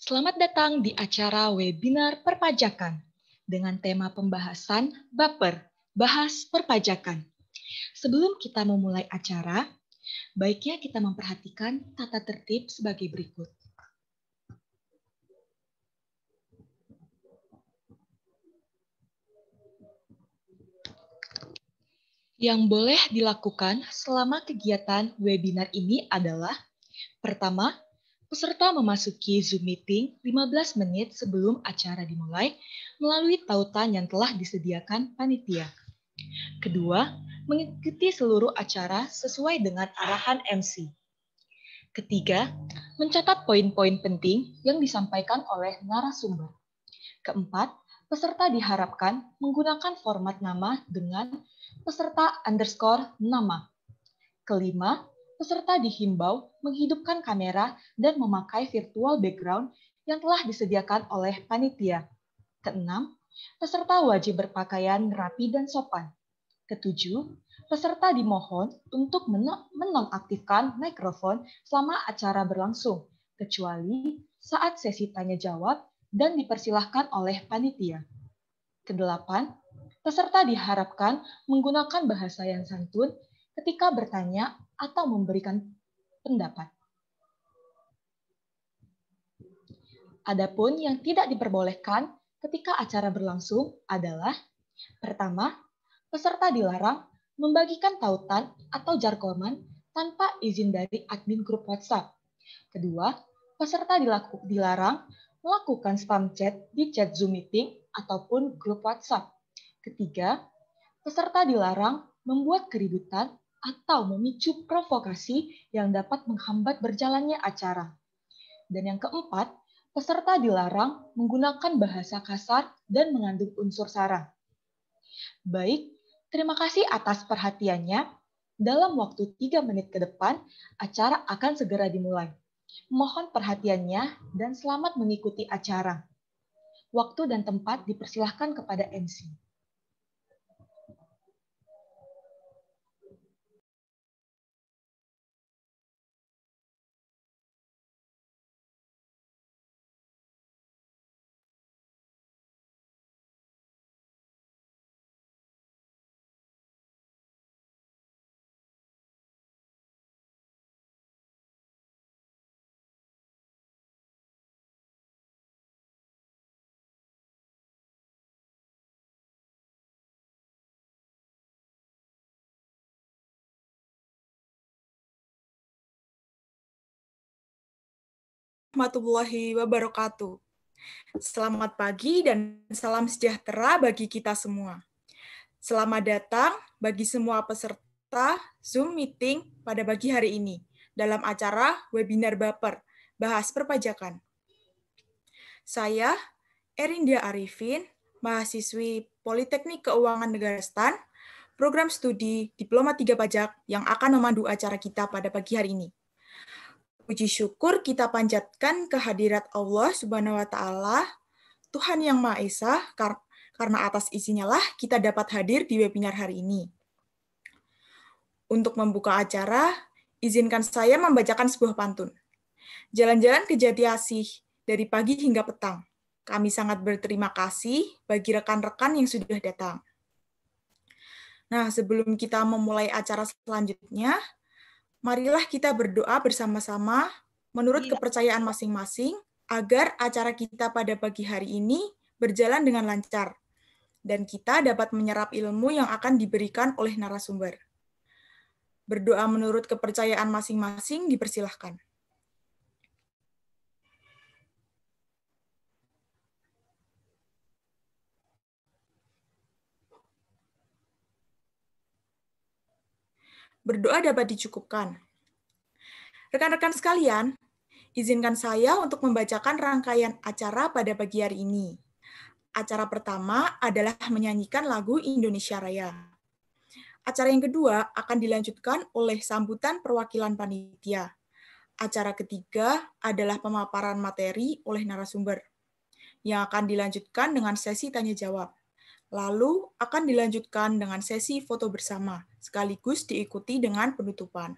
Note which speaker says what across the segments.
Speaker 1: Selamat datang di acara webinar perpajakan dengan tema pembahasan Baper, bahas perpajakan. Sebelum kita memulai acara, baiknya kita memperhatikan tata tertib sebagai berikut. Yang boleh dilakukan selama kegiatan webinar ini adalah: pertama, peserta memasuki Zoom meeting 15 menit sebelum acara dimulai melalui tautan yang telah disediakan panitia. Kedua, mengikuti seluruh acara sesuai dengan arahan MC. Ketiga, mencatat poin-poin penting yang disampaikan oleh narasumber. Keempat, peserta diharapkan menggunakan format nama dengan peserta_nama. Kelima, peserta dihimbau menghidupkan kamera dan memakai virtual background yang telah disediakan oleh panitia. Keenam, peserta wajib berpakaian rapi dan sopan. Ketujuh, peserta dimohon untuk menonaktifkan mikrofon selama acara berlangsung, kecuali saat sesi tanya-jawab dan dipersilahkan oleh panitia. Kedelapan, peserta diharapkan menggunakan bahasa yang santun ketika bertanya atau memberikan pendapat. Adapun yang tidak diperbolehkan ketika acara berlangsung adalah: pertama, peserta dilarang membagikan tautan atau jargonan tanpa izin dari admin grup WhatsApp. Kedua, peserta dilarang melakukan spam chat di chat Zoom meeting ataupun grup WhatsApp. Ketiga, peserta dilarang membuat keributan atau memicu provokasi yang dapat menghambat berjalannya acara. Dan yang keempat, peserta dilarang menggunakan bahasa kasar dan mengandung unsur sara. Baik, terima kasih atas perhatiannya. Dalam waktu 3 menit ke depan, acara akan segera dimulai. Mohon perhatiannya dan selamat mengikuti acara. Waktu dan tempat dipersilahkan kepada MC.
Speaker 2: Warahmatullahi wabarakatuh. Selamat pagi dan salam sejahtera bagi kita semua. Selamat datang bagi semua peserta Zoom meeting pada pagi hari ini dalam acara webinar Baper, bahas perpajakan. Saya Erindia Arifin, mahasiswi Politeknik Keuangan Negara STAN, program studi Diploma 3 Pajak yang akan memandu acara kita pada pagi hari ini. Puji syukur kita panjatkan kehadirat Allah Subhanahu wa Ta'ala, Tuhan Yang Maha Esa, karena atas izinnya lah kita dapat hadir di webinar hari ini. Untuk membuka acara, izinkan saya membacakan sebuah pantun. Jalan-jalan ke Jati Asih dari pagi hingga petang. Kami sangat berterima kasih bagi rekan-rekan yang sudah datang. Nah, sebelum kita memulai acara selanjutnya, marilah kita berdoa bersama-sama menurut kepercayaan masing-masing agar acara kita pada pagi hari ini berjalan dengan lancar dan kita dapat menyerap ilmu yang akan diberikan oleh narasumber. Berdoa menurut kepercayaan masing-masing dipersilahkan. Berdoa dapat dicukupkan. Rekan-rekan sekalian, izinkan saya untuk membacakan rangkaian acara pada pagi hari ini. Acara pertama adalah menyanyikan lagu Indonesia Raya. Acara yang kedua akan dilanjutkan oleh sambutan perwakilan panitia. Acara ketiga adalah pemaparan materi oleh narasumber, yang akan dilanjutkan dengan sesi tanya-jawab. Lalu akan dilanjutkan dengan sesi foto bersama, sekaligus diikuti dengan penutupan.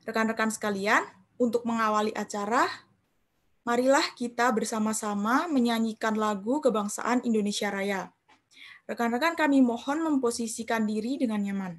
Speaker 2: Rekan-rekan sekalian, untuk mengawali acara, Marilah kita bersama-sama menyanyikan lagu kebangsaan Indonesia Raya. Rekan-rekan kami mohon memposisikan diri dengan nyaman.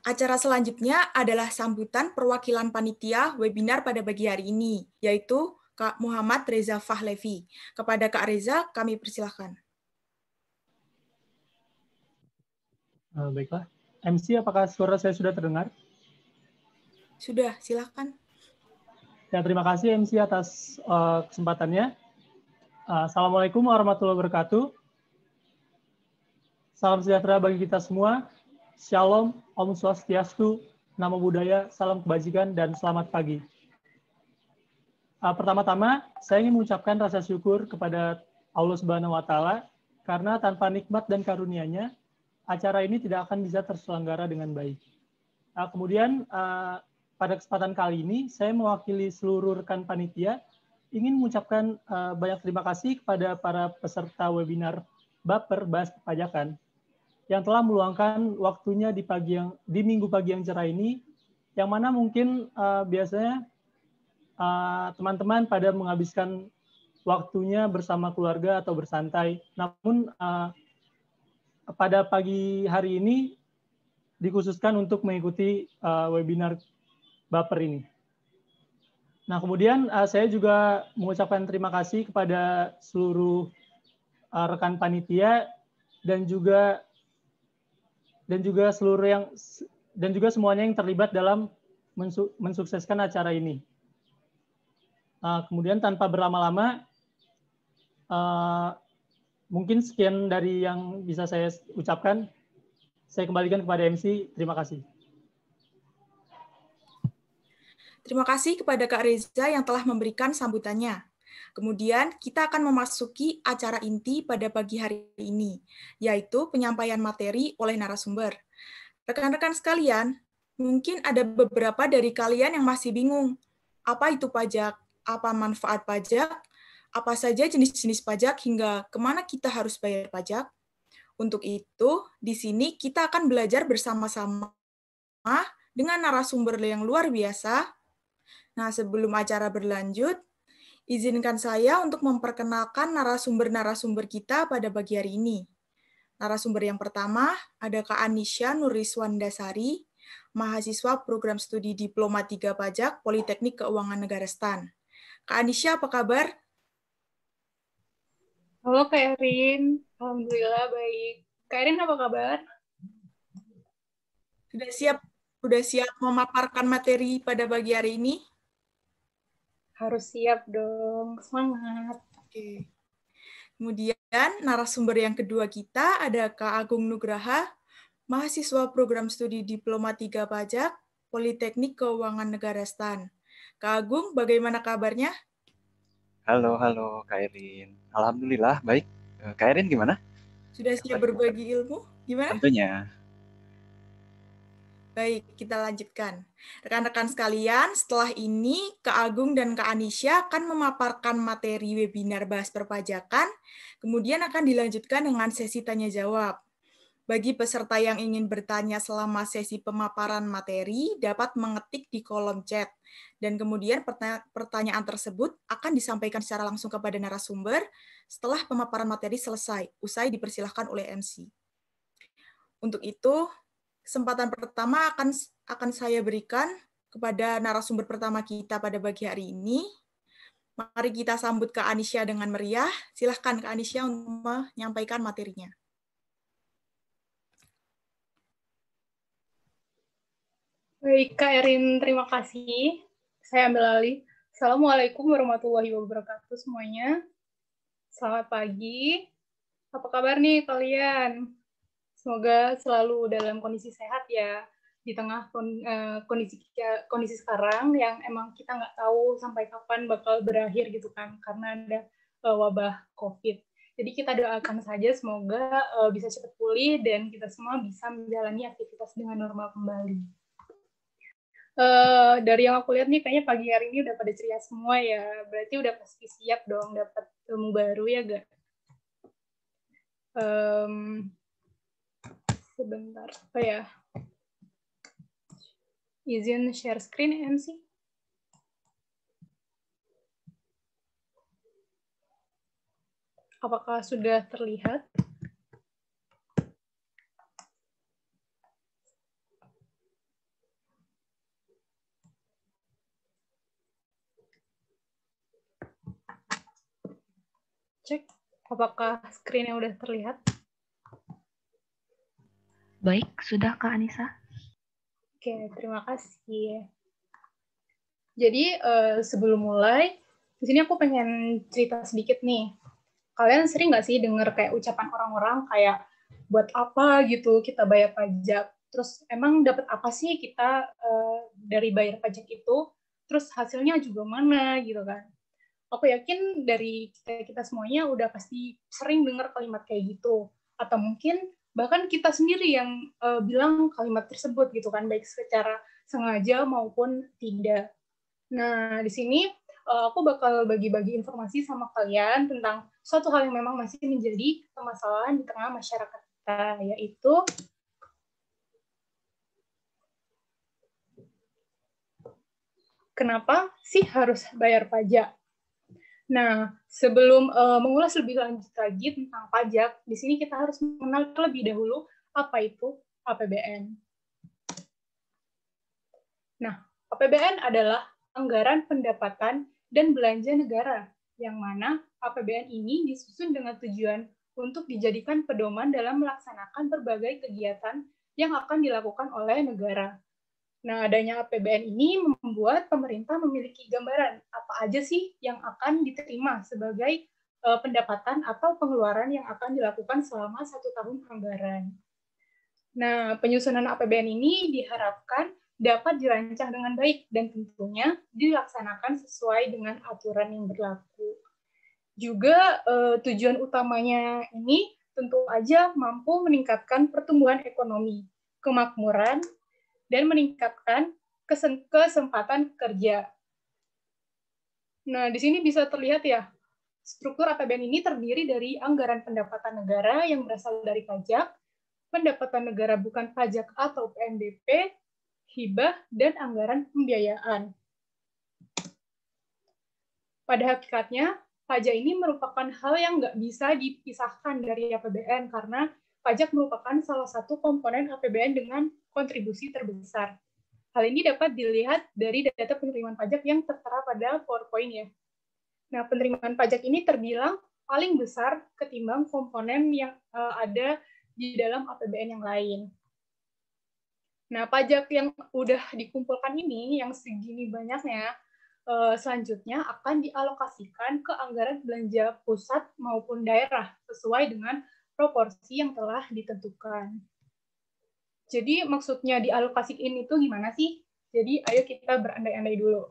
Speaker 2: Acara selanjutnya adalah sambutan perwakilan panitia webinar pada pagi hari ini, yaitu Kak Muhammad Reza Fahlevi. Kepada Kak Reza, kami persilahkan.
Speaker 3: Baiklah. MC, apakah suara saya sudah terdengar?
Speaker 2: Sudah, silakan.
Speaker 3: Ya, terima kasih MC atas kesempatannya. Assalamualaikum warahmatullahi wabarakatuh. Salam sejahtera bagi kita semua. Shalom, Om Swastiastu, Namo Buddhaya, salam kebajikan, dan selamat pagi. Pertama-tama, saya ingin mengucapkan rasa syukur kepada Allah Subhanahu wa Ta'ala, karena tanpa nikmat dan karunia-Nya, acara ini tidak akan bisa terselenggara dengan baik. Kemudian, pada kesempatan kali ini, saya mewakili seluruh rekan panitia, ingin mengucapkan banyak terima kasih kepada para peserta webinar Baper Bahas Perpajakan, yang telah meluangkan waktunya di minggu pagi yang cerah ini, yang mana mungkin biasanya teman-teman pada menghabiskan waktunya bersama keluarga atau bersantai. Namun pada pagi hari ini dikhususkan untuk mengikuti webinar Baper ini. Nah, kemudian saya juga mengucapkan terima kasih kepada seluruh rekan panitia dan juga semuanya yang terlibat dalam mensukseskan acara ini. Kemudian tanpa berlama-lama, mungkin sekian dari yang bisa saya ucapkan. Saya kembalikan kepada MC. Terima kasih.
Speaker 2: Terima kasih kepada Kak Reza yang telah memberikan sambutannya. Kemudian kita akan memasuki acara inti pada pagi hari ini, yaitu penyampaian materi oleh narasumber. Rekan-rekan sekalian, mungkin ada beberapa dari kalian yang masih bingung, apa itu pajak, apa manfaat pajak, apa saja jenis-jenis pajak, hingga kemana kita harus bayar pajak. Untuk itu, di sini kita akan belajar bersama-sama dengan narasumber yang luar biasa. Nah, sebelum acara berlanjut, izinkan saya untuk memperkenalkan narasumber-narasumber kita pada pagi hari ini. Narasumber yang pertama ada Kak Anisha Nuriswandasari, mahasiswa program studi Diploma 3 Pajak Politeknik Keuangan Negara STAN. Kak Anisha, apa kabar?
Speaker 4: Halo Kak Erin, alhamdulillah baik. Kak Erin apa kabar?
Speaker 2: Sudah siap memaparkan materi pada pagi hari ini?
Speaker 4: Harus siap dong, semangat.
Speaker 2: Oke. Kemudian narasumber yang kedua kita ada Kak Agung Nugraha, mahasiswa program studi Diploma 3 Pajak, Politeknik Keuangan Negara STAN. Kak Agung, bagaimana kabarnya?
Speaker 5: Halo Kak Erin. Alhamdulillah, baik. Kak Erin gimana?
Speaker 2: Sudah siap berbagi ilmu? Gimana?
Speaker 5: Tentunya.
Speaker 2: Baik, kita lanjutkan. Rekan-rekan sekalian, setelah ini Kak Agung dan Kak Anisha akan memaparkan materi webinar bahas perpajakan, kemudian akan dilanjutkan dengan sesi tanya-jawab. Bagi peserta yang ingin bertanya selama sesi pemaparan materi, dapat mengetik di kolom chat. Dan kemudian pertanyaan tersebut akan disampaikan secara langsung kepada narasumber setelah pemaparan materi selesai, usai dipersilahkan oleh MC. Untuk itu, kesempatan pertama akan saya berikan kepada narasumber pertama kita pada pagi hari ini. Mari kita sambut Kak Anisha dengan meriah. Silahkan Kak Anisha untuk menyampaikan materinya.
Speaker 4: Baik, Kak Erin, terima kasih. Saya ambil alih. Assalamualaikum warahmatullahi wabarakatuh semuanya. Selamat pagi. Apa kabar nih kalian? Semoga selalu dalam kondisi sehat ya, di tengah kondisi sekarang yang emang kita nggak tahu sampai kapan bakal berakhir gitu kan, karena ada wabah COVID. Jadi kita doakan saja semoga bisa cepat pulih dan kita semua bisa menjalani aktivitas dengan normal kembali. Dari yang aku lihat nih, kayaknya pagi hari ini udah pada ceria semua ya, berarti udah pasti siap dong dapat ilmu baru ya gak? Sebentar, oh ya, izin share screen MC. Apakah sudah terlihat? Cek, apakah screen-nya udah terlihat?
Speaker 1: Baik, sudah Kak Anissa.
Speaker 4: Oke, terima kasih. Jadi sebelum mulai, di sini aku pengen cerita sedikit nih. Kalian sering nggak sih dengar kayak ucapan orang-orang kayak buat apa gitu kita bayar pajak? Terus emang dapat apa sih kita dari bayar pajak itu? Terus hasilnya juga mana gitu kan? Aku yakin dari kita semuanya udah pasti sering dengar kalimat kayak gitu. Atau mungkin bahkan kita sendiri yang bilang kalimat tersebut gitu kan, baik secara sengaja maupun tidak. Nah, di sini aku bakal bagi-bagi informasi sama kalian tentang suatu hal yang memang masih menjadi permasalahan di tengah masyarakat kita, yaitu kenapa sih harus bayar pajak? Nah, sebelum mengulas lebih lanjut lagi tentang pajak, di sini kita harus mengenal terlebih dahulu apa itu APBN. Nah, APBN adalah anggaran pendapatan dan belanja negara, yang mana APBN ini disusun dengan tujuan untuk dijadikan pedoman dalam melaksanakan berbagai kegiatan yang akan dilakukan oleh negara. Nah, adanya APBN ini membuat pemerintah memiliki gambaran apa aja sih yang akan diterima sebagai pendapatan atau pengeluaran yang akan dilakukan selama 1 tahun anggaran. Nah, penyusunan APBN ini diharapkan dapat dirancang dengan baik dan tentunya dilaksanakan sesuai dengan aturan yang berlaku. Juga tujuan utamanya ini tentu aja mampu meningkatkan pertumbuhan ekonomi, kemakmuran, dan meningkatkan kesempatan kerja. Nah, di sini bisa terlihat ya, struktur APBN ini terdiri dari anggaran pendapatan negara yang berasal dari pajak, pendapatan negara bukan pajak atau PNBP, hibah, dan anggaran pembiayaan. Pada hakikatnya, pajak ini merupakan hal yang nggak bisa dipisahkan dari APBN karena pajak merupakan salah satu komponen APBN dengan kontribusi terbesar. Hal ini dapat dilihat dari data penerimaan pajak yang tertera pada PowerPoint ya. Nah, penerimaan pajak ini terbilang paling besar ketimbang komponen yang ada di dalam APBN yang lain. Nah, pajak yang udah dikumpulkan ini, yang segini banyaknya, selanjutnya akan dialokasikan ke anggaran belanja pusat maupun daerah sesuai dengan proporsi yang telah ditentukan. Jadi maksudnya dialokasiin itu gimana sih? Jadi ayo kita berandai-andai dulu.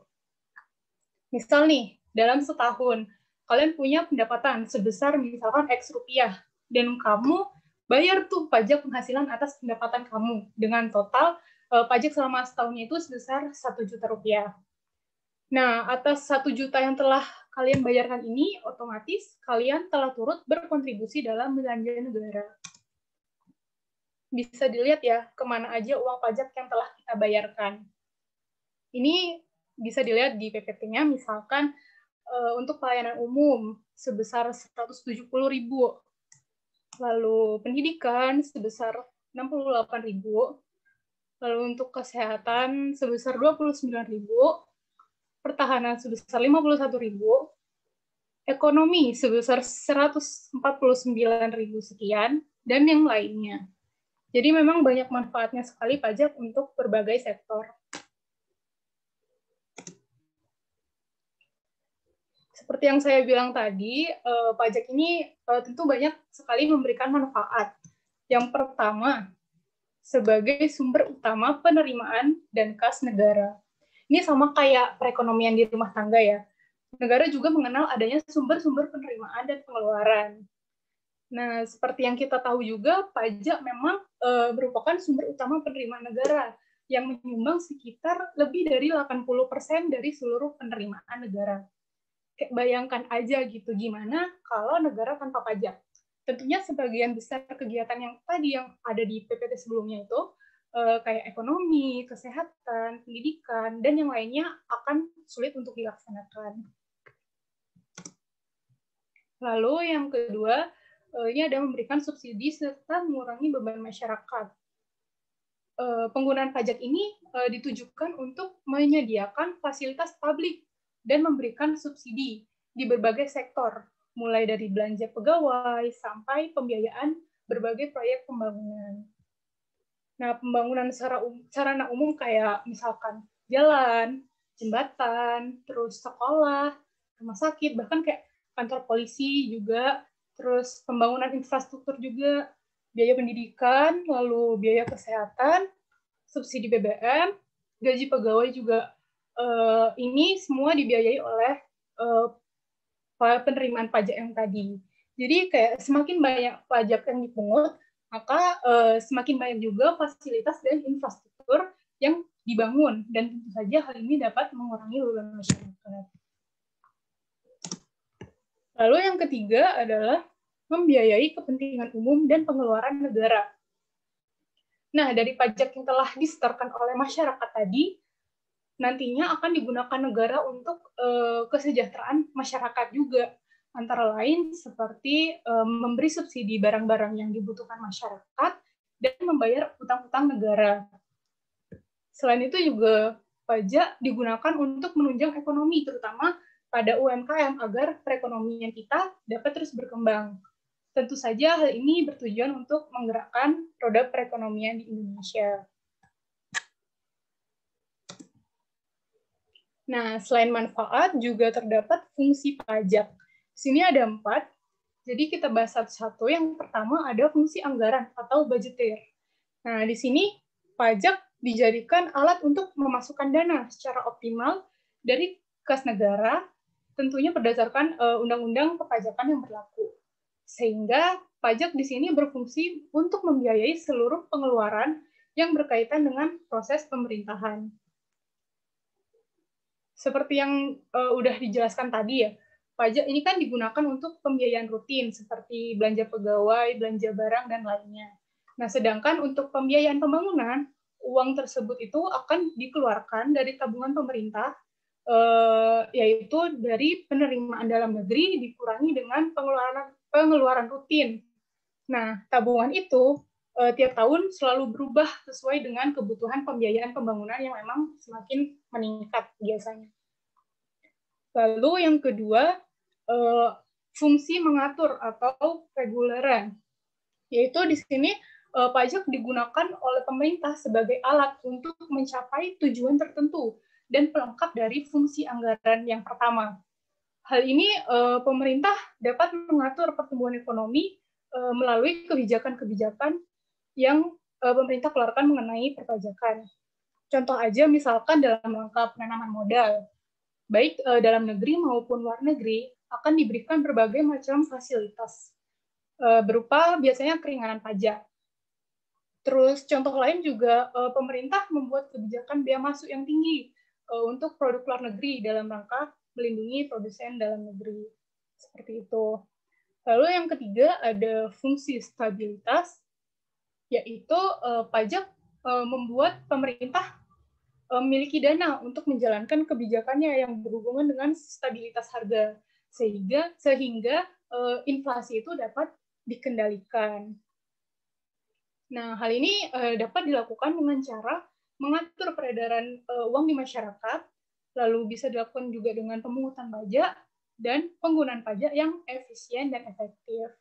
Speaker 4: Misal nih, dalam setahun kalian punya pendapatan sebesar misalkan X rupiah, dan kamu bayar tuh pajak penghasilan atas pendapatan kamu dengan total pajak selama setahunnya itu sebesar 1 juta rupiah. Nah, atas 1 juta yang telah kalian bayarkan ini, otomatis kalian telah turut berkontribusi dalam belanja negara. Bisa dilihat ya, kemana aja uang pajak yang telah kita bayarkan. Ini bisa dilihat di PPT-nya, misalkan untuk pelayanan umum sebesar 170.000, lalu pendidikan sebesar 68.000, lalu untuk kesehatan sebesar 29.000, pertahanan sebesar 51.000, ekonomi sebesar 149.000 sekian, dan yang lainnya. Jadi memang banyak manfaatnya sekali pajak untuk berbagai sektor. Seperti yang saya bilang tadi, pajak ini tentu banyak sekali memberikan manfaat. Yang pertama, sebagai sumber utama penerimaan dan kas negara. Ini sama kayak perekonomian di rumah tangga ya. Negara juga mengenal adanya sumber-sumber penerimaan dan pengeluaran. Nah, seperti yang kita tahu juga, pajak memang merupakan sumber utama penerimaan negara yang menyumbang sekitar lebih dari 80% dari seluruh penerimaan negara. Kayak bayangkan aja gitu, gimana kalau negara tanpa pajak. Tentunya sebagian besar kegiatan yang tadi yang ada di PPT sebelumnya itu, kayak ekonomi, kesehatan, pendidikan, dan yang lainnya akan sulit untuk dilaksanakan. Lalu yang kedua, ini ada memberikan subsidi serta mengurangi beban masyarakat. Penggunaan pajak ini ditujukan untuk menyediakan fasilitas publik dan memberikan subsidi di berbagai sektor, mulai dari belanja pegawai sampai pembiayaan berbagai proyek pembangunan. Nah, pembangunan sarana umum kayak misalkan jalan, jembatan, terus sekolah, rumah sakit, bahkan kayak kantor polisi juga, terus pembangunan infrastruktur juga, biaya pendidikan, lalu biaya kesehatan, subsidi BBM, gaji pegawai juga. Ini semua dibiayai oleh penerimaan pajak yang tadi. Jadi kayak semakin banyak pajak yang dipungut, maka semakin banyak juga fasilitas dan infrastruktur yang dibangun, dan tentu saja hal ini dapat mengurangi beban masyarakat. Lalu yang ketiga adalah membiayai kepentingan umum dan pengeluaran negara. Nah, dari pajak yang telah disetorkan oleh masyarakat tadi, nantinya akan digunakan negara untuk kesejahteraan masyarakat juga. Antara lain seperti memberi subsidi barang-barang yang dibutuhkan masyarakat dan membayar utang-utang negara. Selain itu juga pajak digunakan untuk menunjang ekonomi, terutama pada UMKM agar perekonomian kita dapat terus berkembang. Tentu saja hal ini bertujuan untuk menggerakkan roda perekonomian di Indonesia. Nah, selain manfaat, juga terdapat fungsi pajak. Di sini ada 4, jadi kita bahas satu-satu. Yang pertama ada fungsi anggaran atau budgeter. Nah, di sini pajak dijadikan alat untuk memasukkan dana secara optimal dari kas negara, tentunya berdasarkan undang-undang perpajakan yang berlaku. Sehingga pajak di sini berfungsi untuk membiayai seluruh pengeluaran yang berkaitan dengan proses pemerintahan. Seperti yang udah dijelaskan tadi ya, pajak ini kan digunakan untuk pembiayaan rutin seperti belanja pegawai, belanja barang, dan lainnya. Nah, sedangkan untuk pembiayaan pembangunan, uang tersebut itu akan dikeluarkan dari tabungan pemerintah, yaitu dari penerimaan dalam negeri dikurangi dengan pengeluaran rutin. Nah, tabungan itu tiap tahun selalu berubah sesuai dengan kebutuhan pembiayaan pembangunan yang memang semakin meningkat biasanya. Lalu yang kedua, fungsi mengatur atau reguleran, yaitu di sini pajak digunakan oleh pemerintah sebagai alat untuk mencapai tujuan tertentu dan pelengkap dari fungsi anggaran yang pertama. Hal ini pemerintah dapat mengatur pertumbuhan ekonomi melalui kebijakan-kebijakan yang pemerintah keluarkan mengenai perpajakan. Contoh aja misalkan dalam rangka penanaman modal, baik dalam negeri maupun luar negeri, akan diberikan berbagai macam fasilitas berupa biasanya keringanan pajak. Terus contoh lain juga pemerintah membuat kebijakan bea masuk yang tinggi untuk produk luar negeri dalam rangka melindungi produsen dalam negeri. Seperti itu. Lalu yang ketiga ada fungsi stabilitas, yaitu pajak membuat pemerintah memiliki dana untuk menjalankan kebijakannya yang berhubungan dengan stabilitas harga, sehingga inflasi itu dapat dikendalikan. Nah, hal ini dapat dilakukan dengan cara mengatur peredaran uang di masyarakat, lalu bisa dilakukan juga dengan pemungutan pajak dan penggunaan pajak yang efisien dan efektif.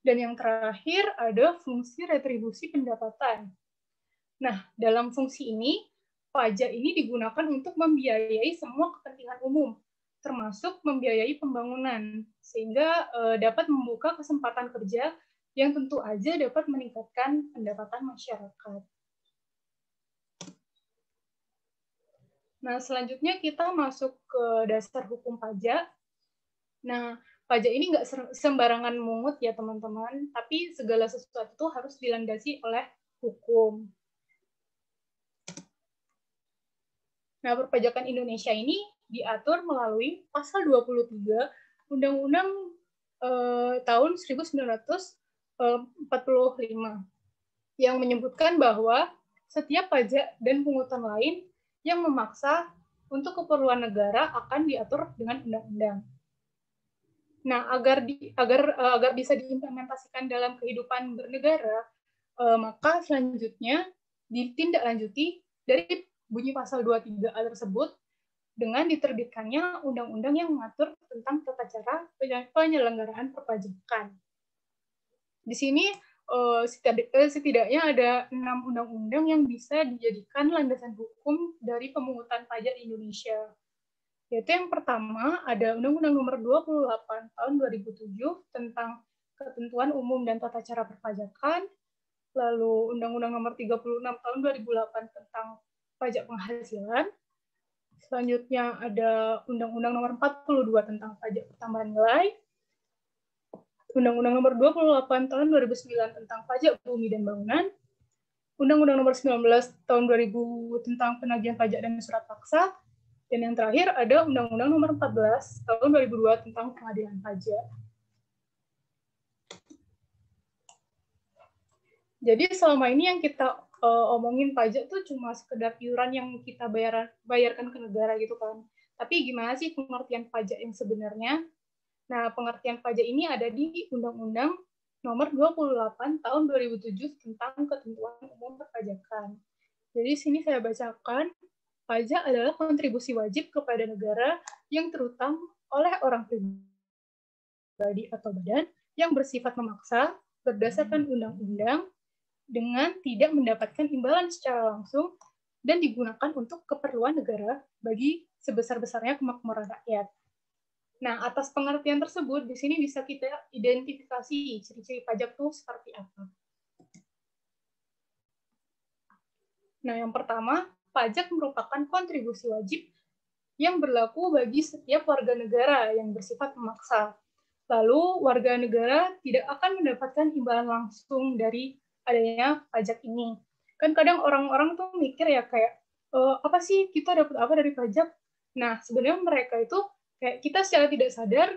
Speaker 4: Dan yang terakhir ada fungsi retribusi pendapatan. Nah, dalam fungsi ini, pajak ini digunakan untuk membiayai semua kepentingan umum, termasuk membiayai pembangunan, sehingga dapat membuka kesempatan kerja yang tentu aja dapat meningkatkan pendapatan masyarakat. Nah, selanjutnya kita masuk ke dasar hukum pajak. Nah, pajak ini nggak sembarangan mungut ya teman-teman, tapi segala sesuatu itu harus dilandasi oleh hukum. Nah, perpajakan Indonesia ini diatur melalui pasal 23 Undang-Undang tahun 1945 yang menyebutkan bahwa setiap pajak dan pungutan lain yang memaksa untuk keperluan negara akan diatur dengan undang-undang. Nah, agar bisa diimplementasikan dalam kehidupan bernegara, maka selanjutnya ditindaklanjuti dari bunyi pasal 23A tersebut dengan diterbitkannya undang-undang yang mengatur tentang tata cara penyelenggaraan perpajakan. Di sini setidaknya ada 6 undang-undang yang bisa dijadikan landasan hukum dari pemungutan pajak di Indonesia. Yaitu yang pertama ada Undang-Undang Nomor 28 Tahun 2007 tentang Ketentuan Umum dan Tata Cara Perpajakan, lalu Undang-Undang Nomor 36 Tahun 2008 tentang Pajak Penghasilan. Selanjutnya ada Undang-Undang Nomor 42 tentang Pajak Pertambahan Nilai, Undang-Undang Nomor 28 Tahun 2009 tentang Pajak Bumi dan Bangunan, Undang-Undang Nomor 19 Tahun 2000 tentang Penagihan Pajak dan Surat Paksa, dan yang terakhir ada Undang-Undang Nomor 14 Tahun 2002 tentang Pengadilan Pajak. Jadi selama ini yang kita omongin pajak tuh cuma sekedar iuran yang kita bayarkan ke negara gitu kan. Tapi gimana sih pengertian pajak yang sebenarnya? Nah, pengertian pajak ini ada di Undang-Undang Nomor 28 Tahun 2007 tentang Ketentuan Umum Perpajakan. Jadi sini saya bacakan, pajak adalah kontribusi wajib kepada negara yang terutang oleh orang pribadi atau badan yang bersifat memaksa berdasarkan undang-undang dengan tidak mendapatkan imbalan secara langsung dan digunakan untuk keperluan negara bagi sebesar-besarnya kemakmuran rakyat. Nah, atas pengertian tersebut, di sini bisa kita identifikasi ciri-ciri pajak itu seperti apa. Nah, yang pertama, pajak merupakan kontribusi wajib yang berlaku bagi setiap warga negara yang bersifat memaksa. Lalu, warga negara tidak akan mendapatkan imbalan langsung dari adanya pajak ini. Kan kadang orang-orang tuh mikir ya kayak, apa sih kita dapat apa dari pajak? Nah, sebenarnya mereka itu kayak kita secara tidak sadar,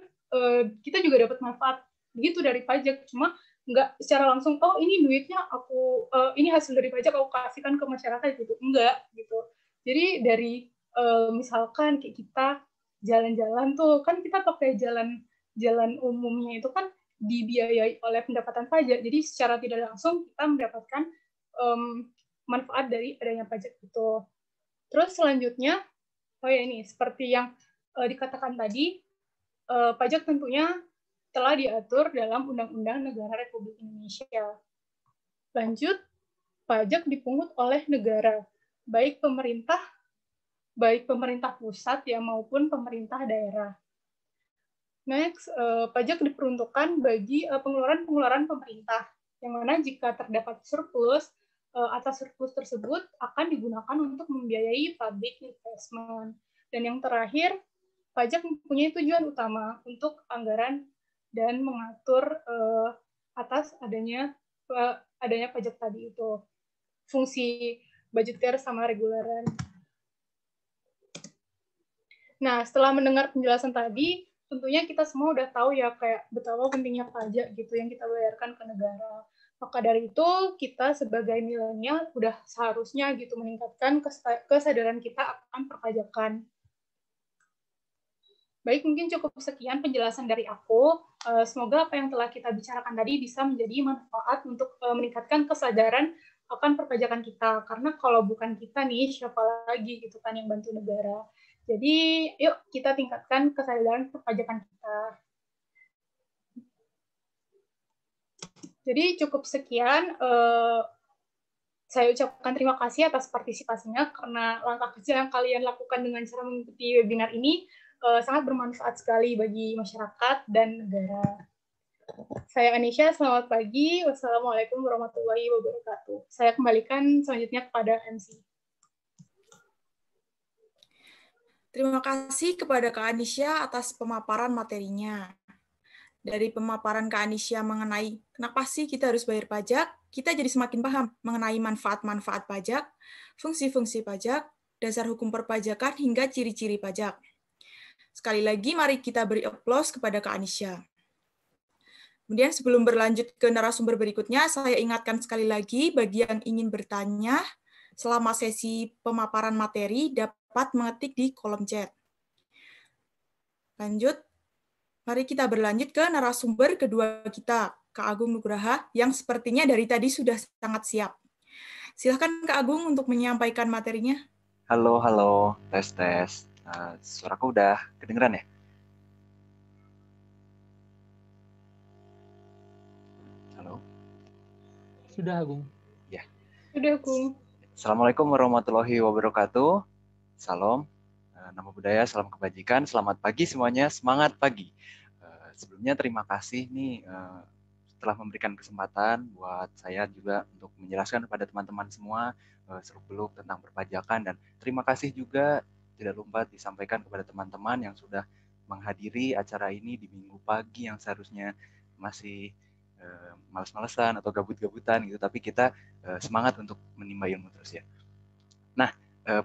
Speaker 4: kita juga dapat manfaat gitu dari pajak. Cuma nggak secara langsung, oh ini duitnya aku, ini hasil dari pajak aku kasihkan ke masyarakat gitu. Enggak, gitu. Jadi dari misalkan kayak kita jalan-jalan tuh, kan kita pakai jalan umumnya itu kan dibiayai oleh pendapatan pajak. Jadi secara tidak langsung kita mendapatkan manfaat dari adanya pajak itu. Terus selanjutnya, oh ya ini seperti yang dikatakan tadi, pajak tentunya telah diatur dalam Undang-Undang Negara Republik Indonesia. Lanjut, pajak dipungut oleh negara, baik pemerintah baik pemerintah pusat ya maupun pemerintah daerah. Next, pajak diperuntukkan bagi pengeluaran-pengeluaran pemerintah, yang mana jika terdapat surplus, atas surplus tersebut akan digunakan untuk membiayai public investment. Dan yang terakhir, pajak mempunyai tujuan utama untuk anggaran dan mengatur atas adanya pajak tadi itu. Fungsi budgeter sama reguleran. Nah, setelah mendengar penjelasan tadi, tentunya kita semua udah tahu ya kayak betapa pentingnya pajak gitu yang kita bayarkan ke negara. Maka dari itu, kita sebagai milenial udah seharusnya gitu meningkatkan kesadaran kita akan perpajakan. Baik, mungkin cukup sekian penjelasan dari aku. Semoga apa yang telah kita bicarakan tadi bisa menjadi manfaat untuk meningkatkan kesadaran akan perpajakan kita. Karena kalau bukan kita nih, siapa lagi gitu kan yang bantu negara. Jadi, yuk kita tingkatkan kesadaran perpajakan kita. Jadi cukup sekian. Saya ucapkan terima kasih atas partisipasinya karena langkah kecil yang kalian lakukan dengan cara mengikuti webinar ini sangat bermanfaat sekali bagi masyarakat dan negara. Saya Anisha, selamat pagi. Wassalamualaikum warahmatullahi wabarakatuh. Saya kembalikan selanjutnya kepada MC.
Speaker 2: Terima kasih kepada Kak Anisha atas pemaparan materinya. Dari pemaparan Kak Anisha mengenai kenapa sih kita harus bayar pajak, kita jadi semakin paham mengenai manfaat-manfaat pajak, fungsi-fungsi pajak, dasar hukum perpajakan, hingga ciri-ciri pajak. Sekali lagi, mari kita beri aplaus kepada Kak Anisha. Kemudian sebelum berlanjut ke narasumber berikutnya, saya ingatkan sekali lagi bagi yang ingin bertanya selama sesi pemaparan materi dapat mengetik di kolom chat. Lanjut, mari kita berlanjut ke narasumber kedua kita, Kak Agung Nugraha, yang sepertinya dari tadi sudah sangat siap. Silakan Kak Agung untuk menyampaikan materinya.
Speaker 5: Halo, tes. Suaraku udah kedengeran ya? Halo?
Speaker 3: Sudah, Agung.
Speaker 5: Ya.
Speaker 4: Sudah, Agung.
Speaker 5: Assalamualaikum warahmatullahi wabarakatuh. Salam, nama budaya, salam kebajikan, selamat pagi semuanya, semangat pagi. Sebelumnya terima kasih nih telah memberikan kesempatan buat saya juga untuk menjelaskan kepada teman-teman semua seluk-beluk tentang perpajakan, dan terima kasih juga tidak lupa disampaikan kepada teman-teman yang sudah menghadiri acara ini di minggu pagi yang seharusnya masih males-malesan atau gabut-gabutan gitu, tapi kita semangat untuk menimba ilmu terus ya. Nah,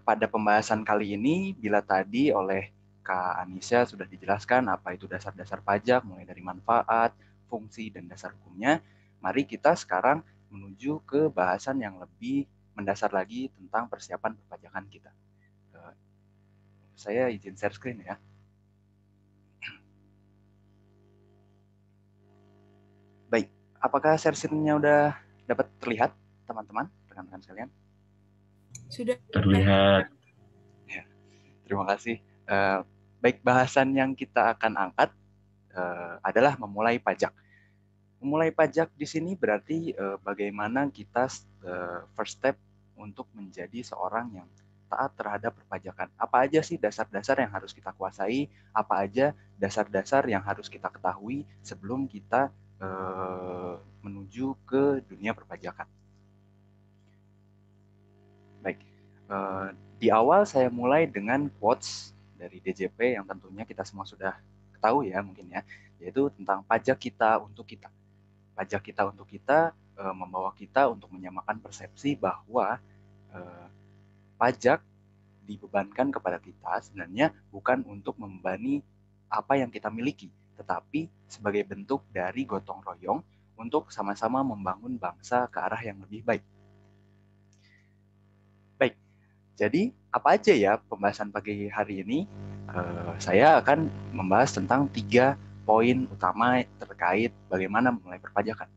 Speaker 5: pada pembahasan kali ini, bila tadi oleh Kak Anisha sudah dijelaskan apa itu dasar-dasar pajak, mulai dari manfaat, fungsi, dan dasar hukumnya, mari kita sekarang menuju ke bahasan yang lebih mendasar lagi tentang persiapan perpajakan kita. Saya izin share screen ya. Baik, apakah share screen-nya udah dapat terlihat, teman-teman, rekan-rekan sekalian?
Speaker 2: Sudah
Speaker 6: terlihat.
Speaker 5: Ya, terima kasih. Baik, bahasan yang kita akan angkat adalah memulai pajak. Memulai pajak di sini berarti bagaimana kita first step untuk menjadi seorang yang taat terhadap perpajakan. Apa aja sih dasar-dasar yang harus kita kuasai? Apa aja dasar-dasar yang harus kita ketahui sebelum kita menuju ke dunia perpajakan? Baik, di awal saya mulai dengan quotes dari DJP yang tentunya kita semua sudah ketahui ya mungkin ya, yaitu tentang pajak kita untuk kita. Pajak kita untuk kita membawa kita untuk menyamakan persepsi bahwa pajak dibebankan kepada kita sebenarnya bukan untuk membebani apa yang kita miliki, tetapi sebagai bentuk dari gotong royong untuk sama-sama membangun bangsa ke arah yang lebih baik. Baik, jadi apa aja ya pembahasan pagi hari ini? Saya akan membahas tentang 3 poin utama terkait bagaimana memulai perpajakan.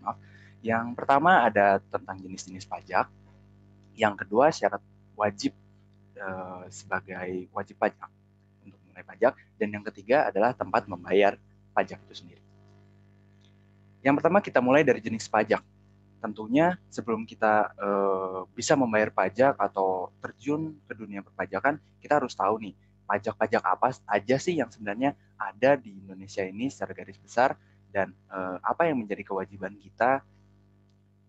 Speaker 5: Maaf. Yang pertama ada tentang jenis-jenis pajak. Yang kedua syarat wajib sebagai wajib pajak untuk memulai pajak. Dan yang ketiga adalah tempat membayar pajak itu sendiri. Yang pertama kita mulai dari jenis pajak. tentunya sebelum kita bisa membayar pajak atau terjun ke dunia perpajakan, kita harus tahu nih, pajak-pajak apa aja sih yang sebenarnya ada di Indonesia ini secara garis besar, dan apa yang menjadi kewajiban kita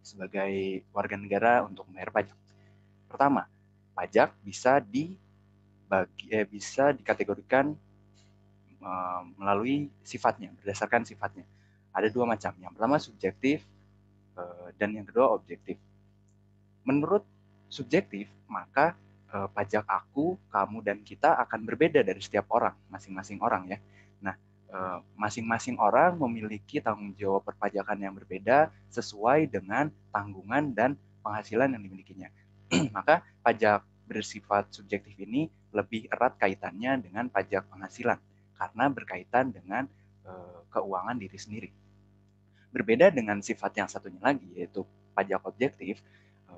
Speaker 5: sebagai warga negara untuk membayar pajak. Pertama, pajak bisa dikategorikan melalui sifatnya, berdasarkan sifatnya. Ada dua macam. Yang pertama subjektif dan yang kedua objektif. Menurut subjektif, maka pajak aku, kamu, dan kita akan berbeda dari setiap orang, masing-masing orang ya. Nah, masing-masing orang memiliki tanggung jawab perpajakan yang berbeda sesuai dengan tanggungan dan penghasilan yang dimilikinya. Maka pajak bersifat subjektif ini lebih erat kaitannya dengan pajak penghasilan karena berkaitan dengan keuangan diri sendiri. Berbeda dengan sifat yang satunya lagi, yaitu pajak objektif.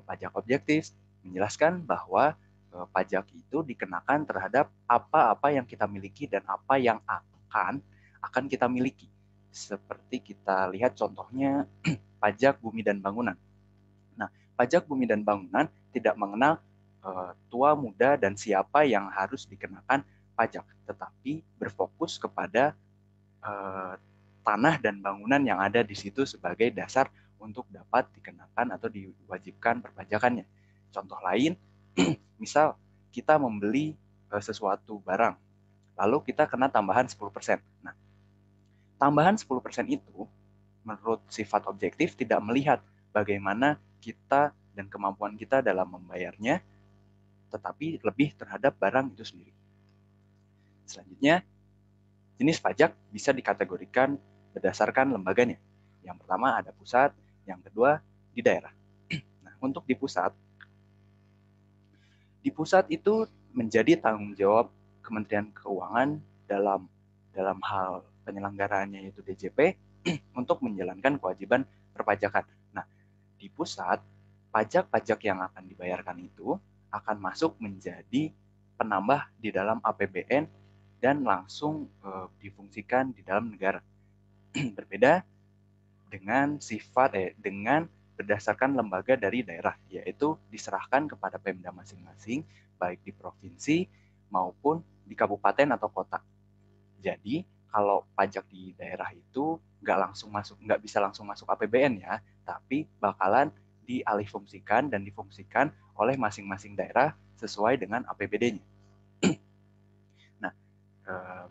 Speaker 5: Pajak objektif menjelaskan bahwa pajak itu dikenakan terhadap apa-apa yang kita miliki dan apa yang akan kita miliki. Seperti kita lihat contohnya pajak bumi dan bangunan. Nah, pajak bumi dan bangunan tidak mengenal tua, muda, dan siapa yang harus dikenakan pajak, tetapi berfokus kepada tanah dan bangunan yang ada di situ sebagai dasar untuk dapat dikenakan atau diwajibkan perpajakannya. Contoh lain, misal kita membeli sesuatu barang, lalu kita kena tambahan 10%. Nah, tambahan 10% itu menurut sifat objektif tidak melihat bagaimana kita dan kemampuan kita dalam membayarnya, tetapi lebih terhadap barang itu sendiri. Selanjutnya, jenis pajak bisa dikategorikan berdasarkan lembaganya. Yang pertama ada pusat, yang kedua di daerah. Nah, untuk di pusat itu menjadi tanggung jawab Kementerian Keuangan dalam hal penyelenggaraannya yaitu DJP untuk menjalankan kewajiban perpajakan. Nah, di pusat, pajak-pajak yang akan dibayarkan itu akan masuk menjadi penambah di dalam APBN dan langsung difungsikan di dalam negara. Berbeda dengan dengan berdasarkan lembaga dari daerah, yaitu diserahkan kepada Pemda masing-masing, baik di provinsi maupun di kabupaten atau kota. Jadi kalau pajak di daerah itu nggak bisa langsung masuk APBN ya, tapi bakalan dialihfungsikan dan difungsikan oleh masing-masing daerah sesuai dengan APBD-nya. Nah,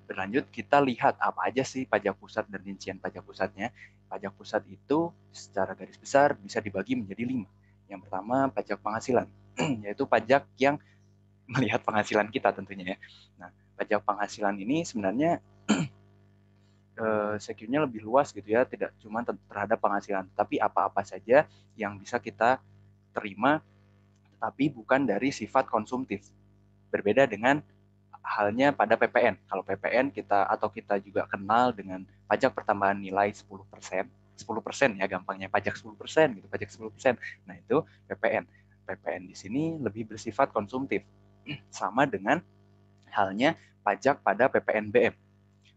Speaker 5: berlanjut kita lihat apa aja sih pajak pusat dan rincian pajak pusatnya. Pajak pusat itu secara garis besar bisa dibagi menjadi 5. Yang pertama pajak penghasilan, yaitu pajak yang melihat penghasilan kita tentunya ya. Nah, pajak penghasilan ini sebenarnya secure-nya lebih luas gitu ya, tidak cuma terhadap penghasilan, tapi apa-apa saja yang bisa kita terima, tetapi bukan dari sifat konsumtif. Berbeda dengan halnya pada PPN. Kalau PPN kita juga kenal dengan pajak pertambahan nilai 10%, 10% ya gampangnya, pajak 10% gitu, pajak 10%. Nah, itu PPN. PPN di sini lebih bersifat konsumtif. Sama dengan halnya pajak pada PPNBM.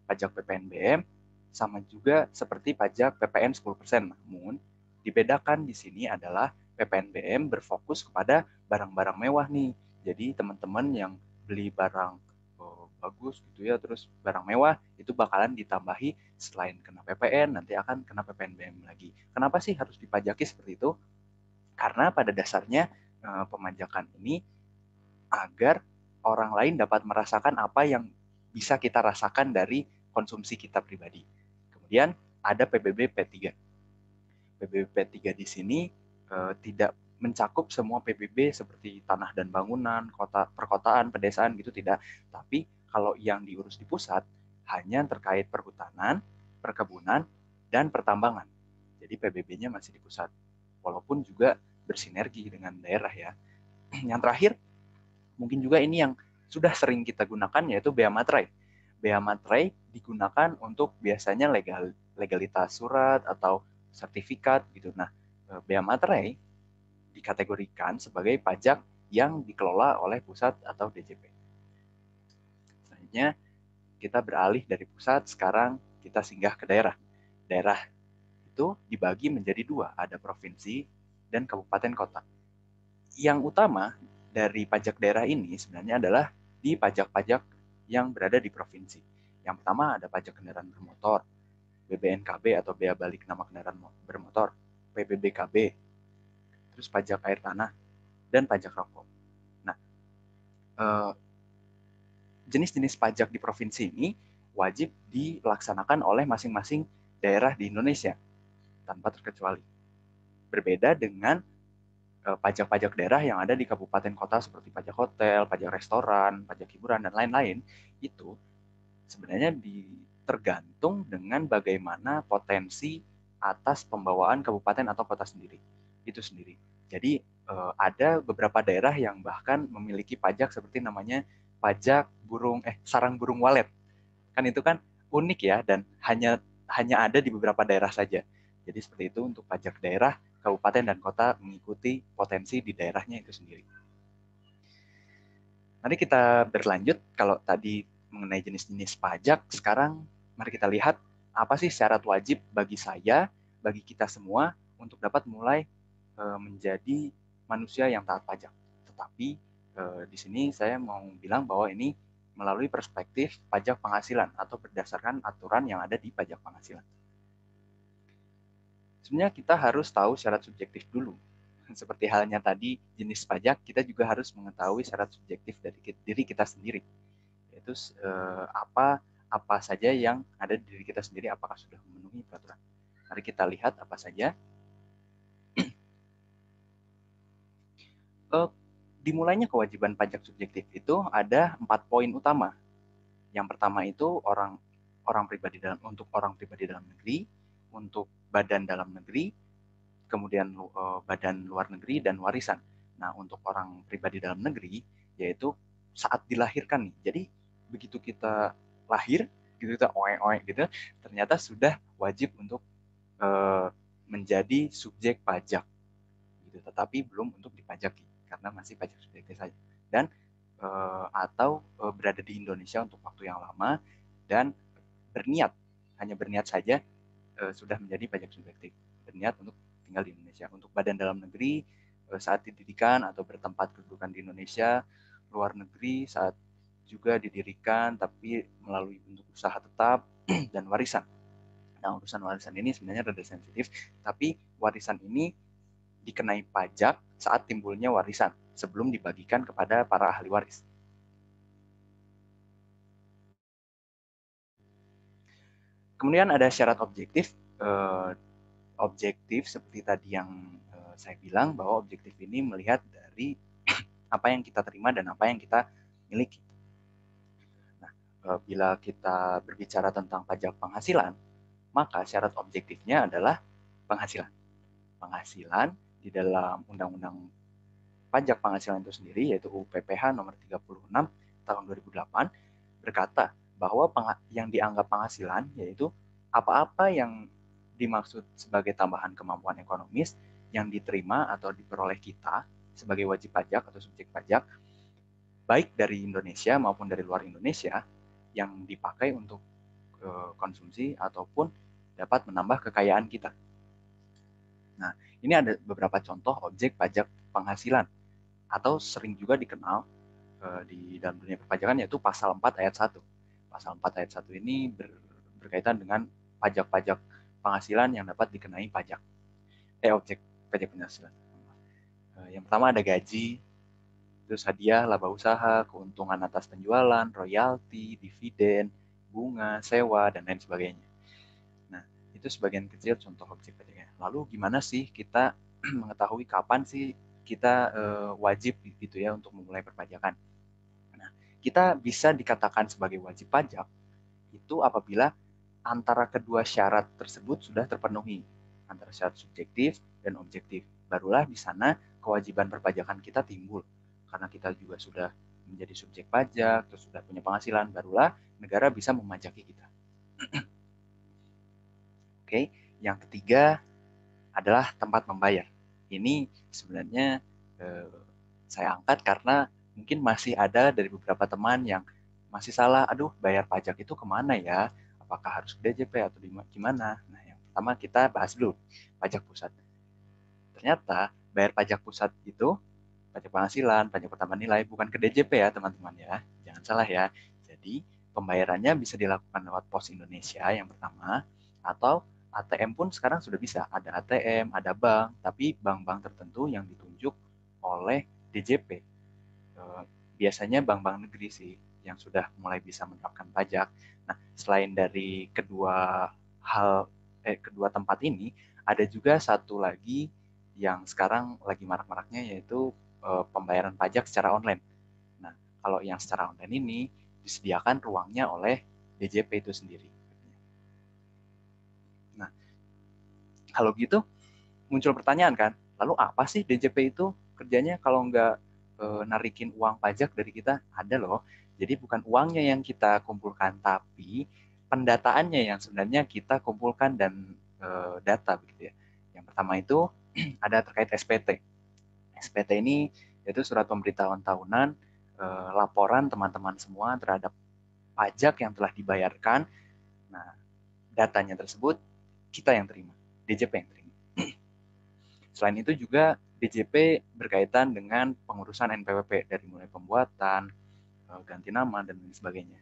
Speaker 5: Pajak PPNBM sama juga seperti pajak PPN 10%. Namun, dibedakan di sini adalah PPNBM berfokus kepada barang-barang mewah nih. Jadi, teman-teman yang beli barang bagus gitu ya, terus barang mewah, itu bakalan ditambahi selain kena PPN, nanti akan kena PPNBM lagi. Kenapa sih harus dipajaki seperti itu? Karena pada dasarnya pemajakan ini agar orang lain dapat merasakan apa yang bisa kita rasakan dari konsumsi kita pribadi. Kemudian ada PBB P3. PBB P3 di sini tidak mencakup semua PBB seperti tanah dan bangunan, perkotaan, pedesaan gitu tidak. Tapi kalau yang diurus di pusat hanya terkait perhutanan, perkebunan, dan pertambangan. Jadi PBB-nya masih di pusat. Walaupun juga bersinergi dengan daerah ya. Yang terakhir, mungkin juga ini yang sudah sering kita gunakan yaitu Bea Materai. Bea Materai digunakan untuk biasanya legalitas surat atau sertifikat gitu. Nah, Bea Materai dikategorikan sebagai pajak yang dikelola oleh pusat atau DJP. Selanjutnya, kita beralih dari pusat, sekarang kita singgah ke daerah. Daerah itu dibagi menjadi 2, ada provinsi dan kabupaten kota. Yang utama dari pajak daerah ini sebenarnya adalah di pajak-pajak yang berada di provinsi. Yang pertama ada pajak kendaraan bermotor, BBNKB atau bea balik nama kendaraan bermotor, PBBKB, terus pajak air tanah, dan pajak rokok. Nah, jenis-jenis pajak di provinsi ini wajib dilaksanakan oleh masing-masing daerah di Indonesia tanpa terkecuali. Berbeda dengan pajak-pajak daerah yang ada di kabupaten kota seperti pajak hotel, pajak restoran, pajak hiburan, dan lain-lain, itu sebenarnya tergantung dengan bagaimana potensi atas pembawaan kabupaten atau kota itu sendiri. Jadi ada beberapa daerah yang bahkan memiliki pajak seperti namanya pajak sarang burung walet. Kan itu kan unik ya, dan hanya ada di beberapa daerah saja. Jadi seperti itu untuk pajak daerah, kabupaten dan kota mengikuti potensi di daerahnya itu sendiri. Mari kita berlanjut. Kalau tadi mengenai jenis-jenis pajak, sekarang mari kita lihat apa sih syarat wajib bagi saya, bagi kita semua untuk dapat mulai menjadi manusia yang taat pajak. Tetapi di sini saya mau bilang bahwa ini melalui perspektif pajak penghasilan atau berdasarkan aturan yang ada di pajak penghasilan. Sebenarnya kita harus tahu syarat subjektif dulu. Seperti halnya tadi jenis pajak, kita juga harus mengetahui syarat subjektif dari diri kita sendiri. Yaitu apa saja yang ada di diri kita sendiri, apakah sudah memenuhi peraturan. Mari kita lihat apa saja. Dimulainya kewajiban pajak subjektif itu ada 4 poin utama. Yang pertama itu untuk orang pribadi dalam negeri, untuk badan dalam negeri, kemudian badan luar negeri, dan warisan. Nah, untuk orang pribadi dalam negeri, yaitu saat dilahirkan nih. Jadi, begitu kita lahir, gitu kita oek-oek gitu, ternyata sudah wajib untuk menjadi subjek pajak. Gitu. Tetapi belum untuk dipajaki, karena masih pajak subjektif saja. Dan atau berada di Indonesia untuk waktu yang lama, dan hanya berniat saja sudah menjadi pajak subjektif. Berniat untuk tinggal di Indonesia. Untuk badan dalam negeri saat didirikan atau bertempat kedudukan di Indonesia, luar negeri saat juga didirikan tapi melalui bentuk usaha tetap, dan warisan. Nah, urusan warisan ini sebenarnya rada sensitif, tapi warisan ini dikenai pajak saat timbulnya warisan sebelum dibagikan kepada para ahli waris. Kemudian ada syarat objektif. Objektif seperti tadi yang saya bilang, bahwa objektif ini melihat dari apa yang kita terima dan apa yang kita miliki. Nah, bila kita berbicara tentang pajak penghasilan, maka syarat objektifnya adalah penghasilan. Penghasilan di dalam Undang-Undang Pajak Penghasilan itu sendiri, yaitu UU PPH nomor 36 tahun 2008, berkata bahwa yang dianggap penghasilan yaitu apa-apa yang dimaksud sebagai tambahan kemampuan ekonomis yang diterima atau diperoleh kita sebagai wajib pajak atau subjek pajak, baik dari Indonesia maupun dari luar Indonesia, yang dipakai untuk konsumsi ataupun dapat menambah kekayaan kita. Nah, ini ada beberapa contoh objek pajak penghasilan, atau sering juga dikenal di dalam dunia perpajakan, yaitu pasal 4 ayat 1. Pasal 4 ayat 1 ini berkaitan dengan pajak-pajak penghasilan yang dapat dikenai pajak. Objek pajak penghasilan. Yang pertama ada gaji, terus hadiah, laba usaha, keuntungan atas penjualan, royalti, dividen, bunga, sewa, dan lain sebagainya. Nah, itu sebagian kecil contoh objek pajaknya. Lalu gimana sih kita mengetahui kapan sih kita wajib gitu ya untuk memulai perpajakan? Nah, kita bisa dikatakan sebagai wajib pajak itu apabila antara kedua syarat tersebut sudah terpenuhi, antara syarat subjektif dan objektif. Barulah di sana kewajiban perpajakan kita timbul, karena kita juga sudah menjadi subjek pajak, terus sudah punya penghasilan, barulah negara bisa memajaki kita. Oke, yang ketiga adalah tempat membayar. Ini sebenarnya saya angkat karena mungkin masih ada dari beberapa teman yang masih salah, aduh bayar pajak itu kemana ya? Apakah harus ke DJP atau gimana? Nah, yang pertama kita bahas dulu pajak pusat. ternyata bayar pajak pusat itu, pajak penghasilan, pajak pertambahan nilai, bukan ke DJP ya teman-teman ya, jangan salah ya. Jadi pembayarannya bisa dilakukan lewat Pos Indonesia yang pertama, atau ATM pun sekarang sudah bisa. Ada ATM, ada bank, tapi bank-bank tertentu yang ditunjuk oleh DJP. Biasanya bank-bank negeri sih yang sudah mulai bisa menerapkan pajak. Nah, selain dari kedua tempat ini, ada juga satu lagi yang sekarang lagi marak-maraknya, yaitu pembayaran pajak secara online. Nah, kalau yang secara online ini disediakan ruangnya oleh DJP itu sendiri. Nah, kalau gitu muncul pertanyaan kan, lalu apa sih DJP itu kerjanya kalau nggak narikin uang pajak dari kita? Ada loh. Jadi bukan uangnya yang kita kumpulkan, tapi pendataannya yang sebenarnya kita kumpulkan dan data begitu ya. Yang pertama itu ada terkait SPT. SPT ini yaitu surat pemberitahuan tahunan, laporan teman-teman semua terhadap pajak yang telah dibayarkan. Nah, datanya tersebut kita yang terima, DJP yang terima. Selain itu juga DJP berkaitan dengan pengurusan NPWP dari mulai pembuatan, ganti nama, dan lain sebagainya.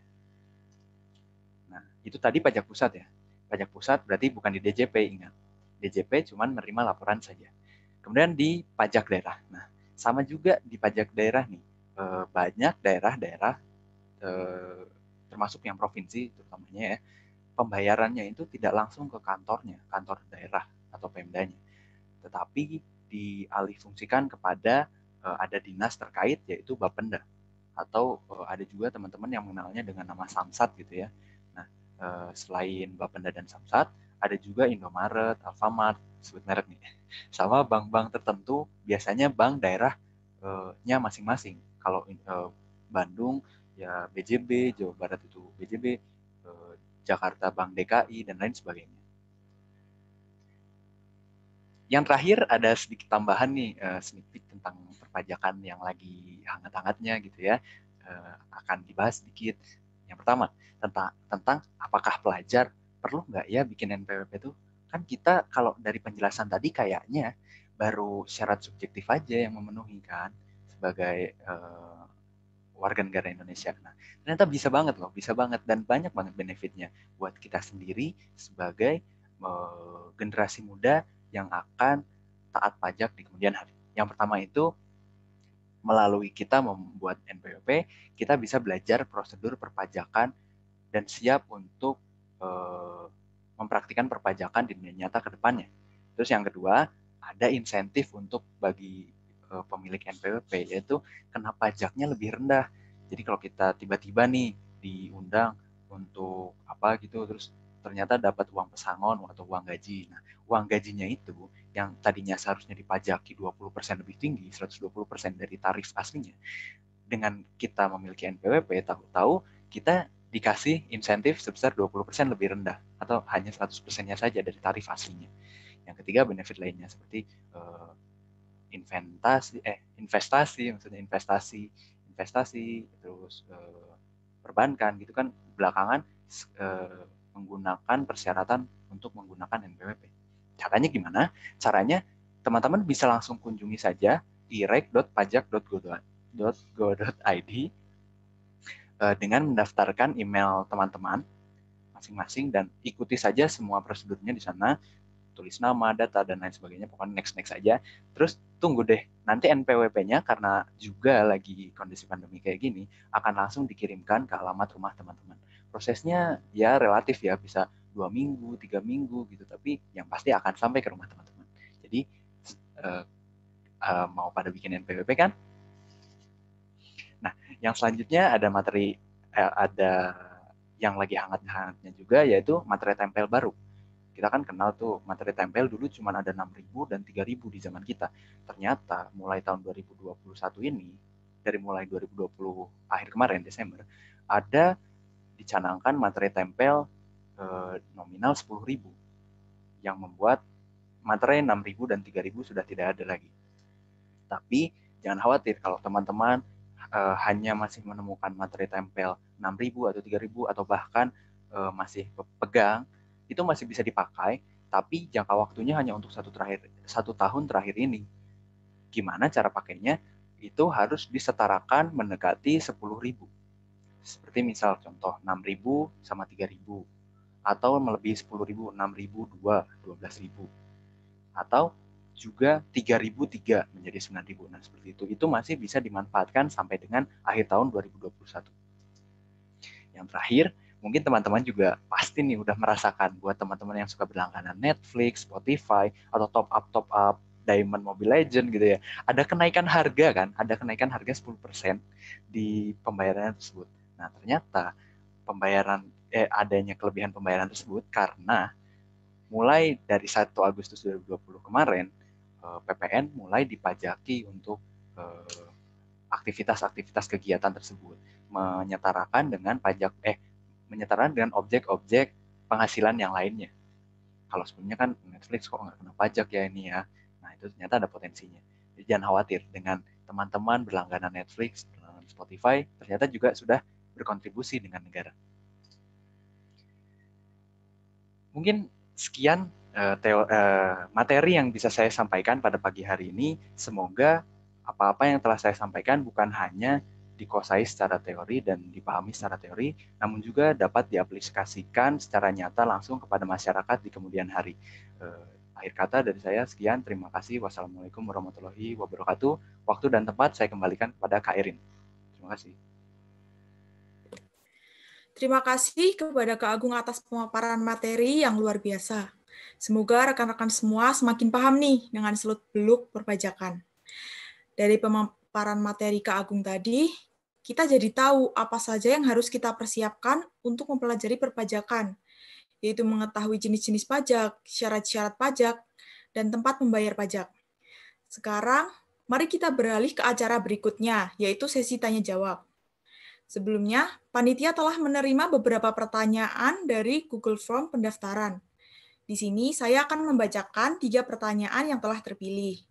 Speaker 5: Nah, itu tadi pajak pusat ya. Pajak pusat berarti bukan di DJP, ingat. DJP cuma menerima laporan saja. Kemudian di pajak daerah. Nah, sama juga di pajak daerah nih. Banyak daerah-daerah, termasuk yang provinsi terutamanya ya, pembayarannya itu tidak langsung ke kantornya, kantor daerah atau Pemdanya, tetapi dialihfungsikan kepada ada dinas terkait, yaitu Bapenda, atau ada juga teman-teman yang mengenalnya dengan nama Samsat gitu ya. Nah, selain Bapenda dan Samsat, ada juga Indomaret, Alfamart, sebut merek nih, sama bank-bank tertentu, biasanya bank daerahnya masing-masing. Kalau Bandung ya BJB, Jawa Barat itu BJB, Jakarta Bank DKI, dan lain sebagainya. Yang terakhir ada sedikit tambahan nih, sneak peek tentang perpajakan yang lagi hangat-hangatnya gitu ya, akan dibahas sedikit. Yang pertama, tentang apakah pelajar perlu nggak ya bikin NPWP itu? Kan kita kalau dari penjelasan tadi kayaknya baru syarat subjektif aja yang memenuhi kan sebagai warga negara Indonesia. Nah, ternyata bisa banget loh, bisa banget, dan banyak banget benefitnya buat kita sendiri sebagai generasi muda yang akan taat pajak di kemudian hari. Yang pertama itu, melalui kita membuat NPWP, kita bisa belajar prosedur perpajakan dan siap untuk mempraktikkan perpajakan di dunia nyata ke depannya. Terus yang kedua, ada insentif untuk bagi pemilik NPWP, yaitu kena pajaknya lebih rendah. Jadi kalau kita tiba-tiba nih diundang untuk apa gitu, terus ternyata dapat uang pesangon atau uang gaji. Nah, uang gajinya itu yang tadinya seharusnya dipajaki 20% lebih tinggi, 120% dari tarif aslinya. Dengan kita memiliki NPWP, tahu-tahu kita dikasih insentif sebesar 20% lebih rendah, atau hanya 100%-nya saja dari tarif aslinya. Yang ketiga, benefit lainnya seperti investasi, terus perbankan gitu kan, belakangan menggunakan persyaratan untuk menggunakan NPWP. Caranya gimana? Caranya teman-teman bisa langsung kunjungi saja direct.pajak.go.id dengan mendaftarkan email teman-teman masing-masing dan ikuti saja semua prosedurnya di sana, tulis nama, data, dan lain sebagainya, pokoknya next aja. Terus tunggu deh, nanti NPWP-nya karena juga lagi kondisi pandemi kayak gini, akan langsung dikirimkan ke alamat rumah teman-teman. Prosesnya ya relatif ya, bisa 2 minggu, 3 minggu gitu, tapi yang pasti akan sampai ke rumah teman-teman. Jadi mau pada bikin NPWP kan? Nah, yang selanjutnya ada materi, ada yang lagi hangat-hangatnya juga, yaitu materi tempel baru. Kita kan kenal tuh materi tempel dulu cuma ada 6.000 dan 3.000 di zaman kita. Ternyata mulai tahun 2021 ini, dari mulai 2020 akhir kemarin Desember, ada dicanangkan materi tempel nominal 10.000, yang membuat materi 6.000 dan 3.000 sudah tidak ada lagi. Tapi jangan khawatir kalau teman-teman hanya masih menemukan materi tempel 6.000 atau 3.000 atau bahkan masih pegang, itu masih bisa dipakai, tapi jangka waktunya hanya untuk 1 tahun terakhir ini. Gimana cara pakainya? Itu harus disetarakan mendekati 10.000. Seperti misal contoh 6.000 sama 3.000. Atau melebihi 10.000, 6.000, 12.000. Atau juga 3.003 menjadi 9.000. Nah, seperti itu. Itu masih bisa dimanfaatkan sampai dengan akhir tahun 2021. Yang terakhir, mungkin teman-teman juga pasti nih udah merasakan buat teman-teman yang suka berlangganan Netflix, Spotify, atau top up Diamond Mobile Legend gitu ya. Ada kenaikan harga kan? Ada kenaikan harga 10% di pembayaran tersebut. Nah, ternyata adanya kelebihan pembayaran tersebut karena mulai dari 1 Agustus 2020 kemarin, PPN mulai dipajaki untuk aktivitas-aktivitas kegiatan tersebut, menyetarakan dengan objek-objek penghasilan yang lainnya. Kalau sebelumnya kan Netflix kok nggak kena pajak ya ini ya. Nah, itu ternyata ada potensinya. Jadi jangan khawatir dengan teman-teman berlangganan Netflix, berlangganan Spotify, ternyata juga sudah berkontribusi dengan negara. Mungkin sekian materi yang bisa saya sampaikan pada pagi hari ini. Semoga apa-apa yang telah saya sampaikan bukan hanya dikuasai secara teori dan dipahami secara teori, namun juga dapat diaplikasikan secara nyata langsung kepada masyarakat di kemudian hari. Akhir kata dari saya, sekian. Terima kasih. Wassalamualaikum warahmatullahi wabarakatuh. Waktu dan tempat saya kembalikan kepada Kak Erin. Terima kasih.
Speaker 2: Terima kasih kepada Kak Agung atas pemaparan materi yang luar biasa. Semoga rekan-rekan semua semakin paham nih dengan seluk-beluk perpajakan. Dari pemaparan materi Kak Agung tadi, kita jadi tahu apa saja yang harus kita persiapkan untuk mempelajari perpajakan, yaitu mengetahui jenis-jenis pajak, syarat-syarat pajak, dan tempat membayar pajak. Sekarang, mari kita beralih ke acara berikutnya, yaitu sesi tanya-jawab. Sebelumnya, panitia telah menerima beberapa pertanyaan dari Google Form pendaftaran. Di sini saya akan membacakan 3 pertanyaan yang telah terpilih.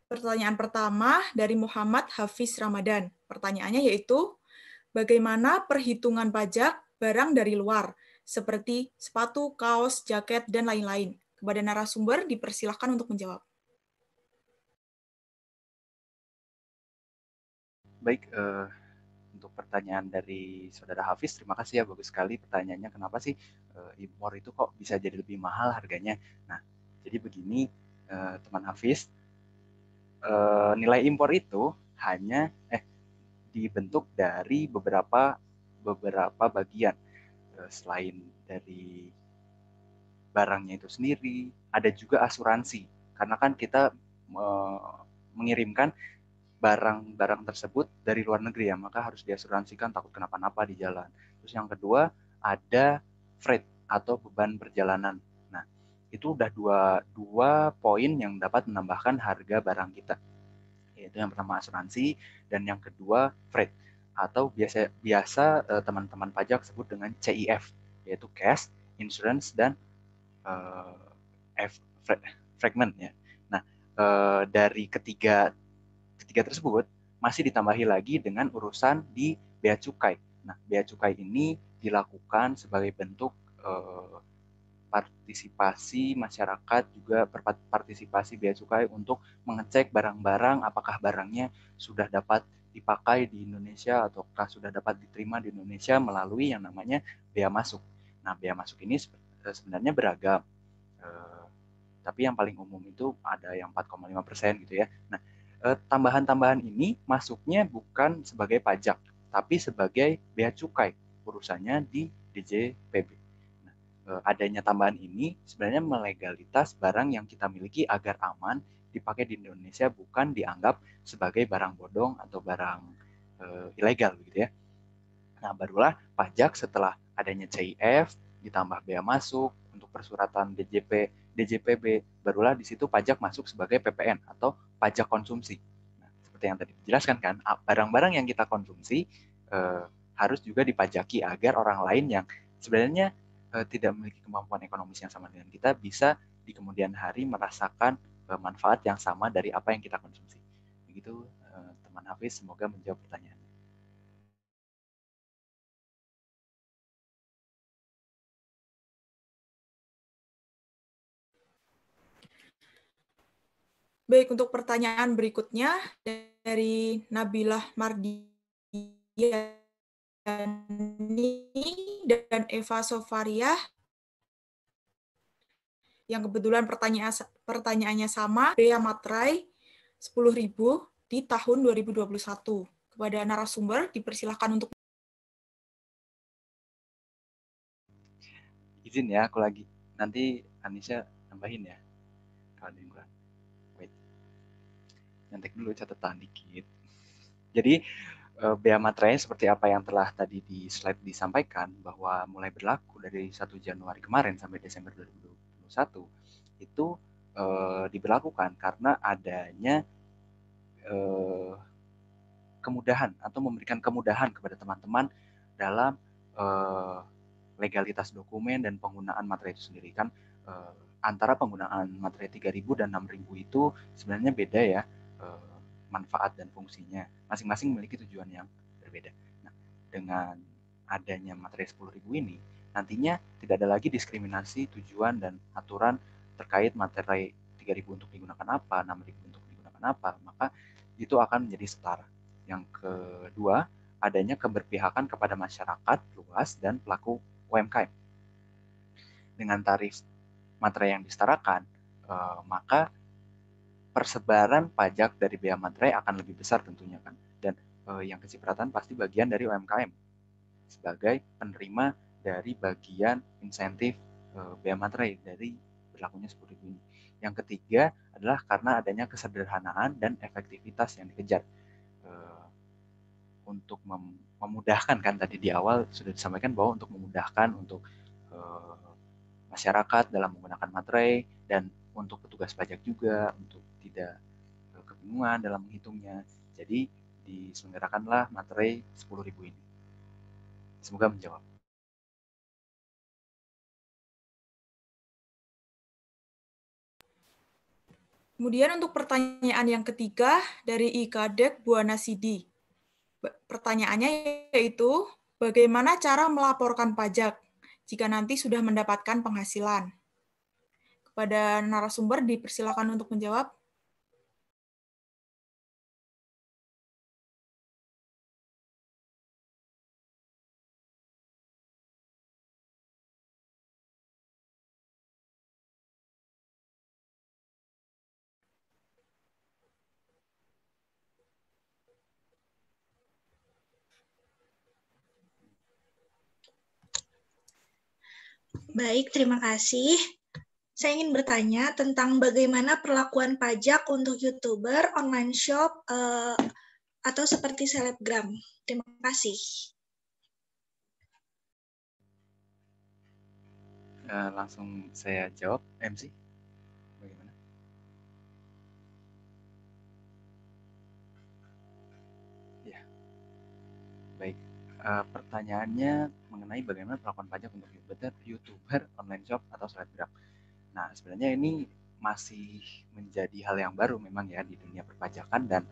Speaker 2: Pertanyaan pertama dari Muhammad Hafiz Ramadan. Pertanyaannya yaitu, bagaimana perhitungan pajak barang dari luar, seperti sepatu, kaos, jaket, dan lain-lain? Kepada narasumber dipersilahkan untuk menjawab.
Speaker 5: Baik, untuk pertanyaan dari Saudara Hafiz, terima kasih ya, bagus sekali pertanyaannya. Kenapa sih impor itu kok bisa jadi lebih mahal harganya? Nah, jadi begini, teman Hafiz, nilai impor itu hanya dibentuk dari beberapa bagian. Selain dari barangnya itu sendiri, ada juga asuransi. Karena kan kita mengirimkan barang-barang tersebut dari luar negeri ya, maka harus diasuransikan takut kenapa-napa di jalan. Terus yang kedua ada freight atau beban perjalanan. Nah, itu udah dua poin yang dapat menambahkan harga barang kita. Yaitu yang pertama asuransi dan yang kedua freight atau biasa teman-teman pajak sebut dengan CIF, yaitu cash, insurance dan fragment ya. Nah, dari ketiga tersebut masih ditambahi lagi dengan urusan di bea cukai. Nah, bea cukai ini dilakukan sebagai bentuk partisipasi masyarakat, juga partisipasi bea cukai untuk mengecek barang-barang apakah barangnya sudah dapat dipakai di Indonesia ataukah sudah dapat diterima di Indonesia melalui yang namanya bea masuk. Nah, bea masuk ini sebenarnya beragam. Tapi yang paling umum itu ada yang 4,5% gitu ya. Nah, tambahan-tambahan ini masuknya bukan sebagai pajak, tapi sebagai bea cukai, urusannya di DJPB. Nah, adanya tambahan ini sebenarnya melegalitas barang yang kita miliki agar aman dipakai di Indonesia, bukan dianggap sebagai barang bodong atau barang ilegal gitu ya. Nah, barulah pajak setelah adanya CIF ditambah bea masuk untuk persuratan DJPB, barulah di situ pajak masuk sebagai PPN atau pajak konsumsi. Nah, seperti yang tadi dijelaskan kan, barang-barang yang kita konsumsi harus juga dipajaki agar orang lain yang sebenarnya tidak memiliki kemampuan ekonomis yang sama dengan kita bisa di kemudian hari merasakan manfaat yang sama dari apa yang kita konsumsi. Begitu teman Hafiz, semoga menjawab pertanyaan.
Speaker 2: Baik, untuk pertanyaan berikutnya dari Nabilah Mardiani dan Eva Sofaria, yang kebetulan pertanyaannya sama, biaya materai 10.000 di tahun 2021. Kepada narasumber, dipersilakan untuk...
Speaker 5: Izin ya, aku lagi. Nanti Anisha tambahin ya. Kalau ada yang kurang. Wait. Nyantek dulu catatan dikit. Jadi, bea materai seperti apa yang telah tadi di slide disampaikan, bahwa mulai berlaku dari 1 Januari kemarin sampai Desember 2021, itu diberlakukan karena adanya kemudahan atau memberikan kemudahan kepada teman-teman dalam legalitas dokumen dan penggunaan materai itu sendiri. Kan antara penggunaan materai 3.000 dan 6.000 itu sebenarnya beda ya, manfaat dan fungsinya. Masing-masing memiliki tujuan yang berbeda. Nah, dengan adanya materai 10.000 ini, nantinya tidak ada lagi diskriminasi tujuan dan aturan terkait materai 3.000 untuk digunakan apa, 6.000 untuk digunakan apa, maka itu akan menjadi setara. Yang kedua, adanya keberpihakan kepada masyarakat luas dan pelaku UMKM. Dengan tarif materai yang disetarakan, maka persebaran pajak dari bea materai akan lebih besar tentunya kan. Dan yang kecipratan pasti bagian dari UMKM sebagai penerima dari bagian insentif bea materai dari berlakunya 10.000 ini. Yang ketiga adalah karena adanya kesederhanaan dan efektivitas yang dikejar. Untuk memudahkan, kan tadi di awal sudah disampaikan bahwa untuk memudahkan untuk masyarakat dalam menggunakan materai, dan untuk petugas pajak juga untuk tidak kebingungan dalam menghitungnya. Jadi diselenggarakanlah materai 10.000 ini. Semoga menjawab.
Speaker 2: Kemudian untuk pertanyaan yang ketiga dari Ikadek Buana Sidi. Pertanyaannya yaitu, bagaimana cara melaporkan pajak jika nanti sudah mendapatkan penghasilan? Kepada narasumber dipersilakan untuk menjawab.
Speaker 6: Baik, terima kasih. Saya ingin bertanya tentang bagaimana perlakuan pajak untuk YouTuber, online shop, atau seperti selebgram. Terima kasih.
Speaker 5: Langsung saya jawab, MC. Bagaimana? Ya, baik. Pertanyaannya mengenai bagaimana perlakuan pajak untuk YouTuber, online shop, atau selebgram. Nah, sebenarnya ini masih menjadi hal yang baru memang ya di dunia perpajakan, dan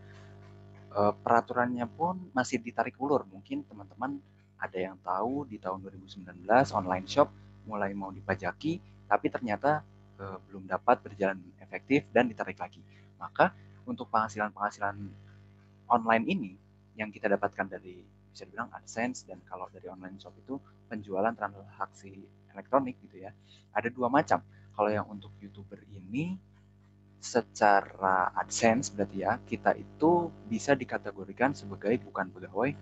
Speaker 5: peraturannya pun masih ditarik ulur. Mungkin teman-teman ada yang tahu di tahun 2019 online shop mulai mau dipajaki, tapi ternyata belum dapat berjalan efektif dan ditarik lagi. Maka untuk penghasilan-penghasilan online ini yang kita dapatkan dari, bisa dibilang AdSense, dan kalau dari online shop itu penjualan transaksi elektronik gitu ya, ada dua macam. Kalau yang untuk YouTuber ini secara AdSense berarti ya, kita itu bisa dikategorikan sebagai bukan pegawai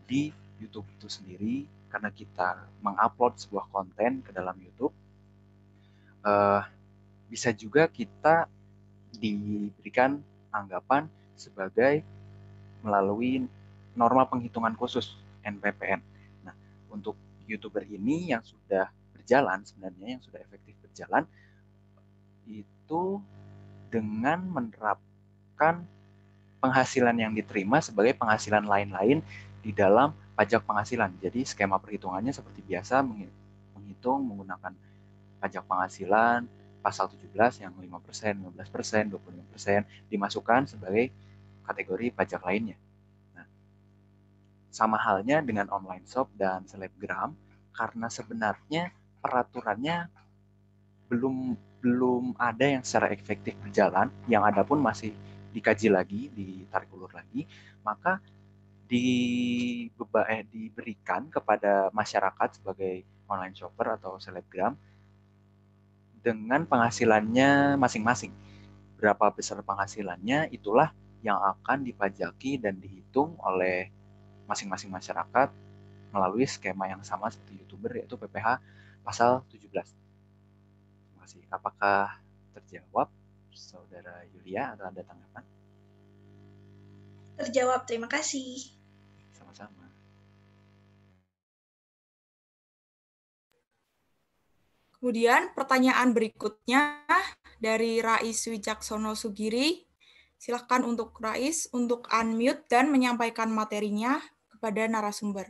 Speaker 5: di YouTube itu sendiri, karena kita mengupload sebuah konten ke dalam YouTube. Bisa juga kita diberikan anggapan sebagai melalui norma penghitungan khusus NPPN. Nah, untuk YouTuber ini yang sudah berjalan, sebenarnya yang sudah efektif berjalan, itu dengan menerapkan penghasilan yang diterima sebagai penghasilan lain-lain di dalam pajak penghasilan. Jadi skema perhitungannya seperti biasa, menghitung menggunakan pajak penghasilan pasal 17 yang 5%, 15%, 25% dimasukkan sebagai kategori pajak lainnya. Nah, sama halnya dengan online shop dan selebgram, karena sebenarnya peraturannya belum belum ada yang secara efektif berjalan, yang ada pun masih dikaji lagi, ditarik ulur lagi, maka diberikan kepada masyarakat sebagai online shopper atau selebgram dengan penghasilannya masing-masing. Berapa besar penghasilannya, itulah yang akan dipajaki dan dihitung oleh masing-masing masyarakat melalui skema yang sama seperti YouTuber, yaitu PPh pasal 17. Terima kasih. Apakah terjawab, Saudara Yulia, atau ada tanggapan?
Speaker 6: Terjawab, terima kasih.
Speaker 5: Sama-sama.
Speaker 2: Kemudian pertanyaan berikutnya dari Rais Wijaksono Sugiri. Silakan untuk Rais untuk unmute dan menyampaikan materinya kepada narasumber.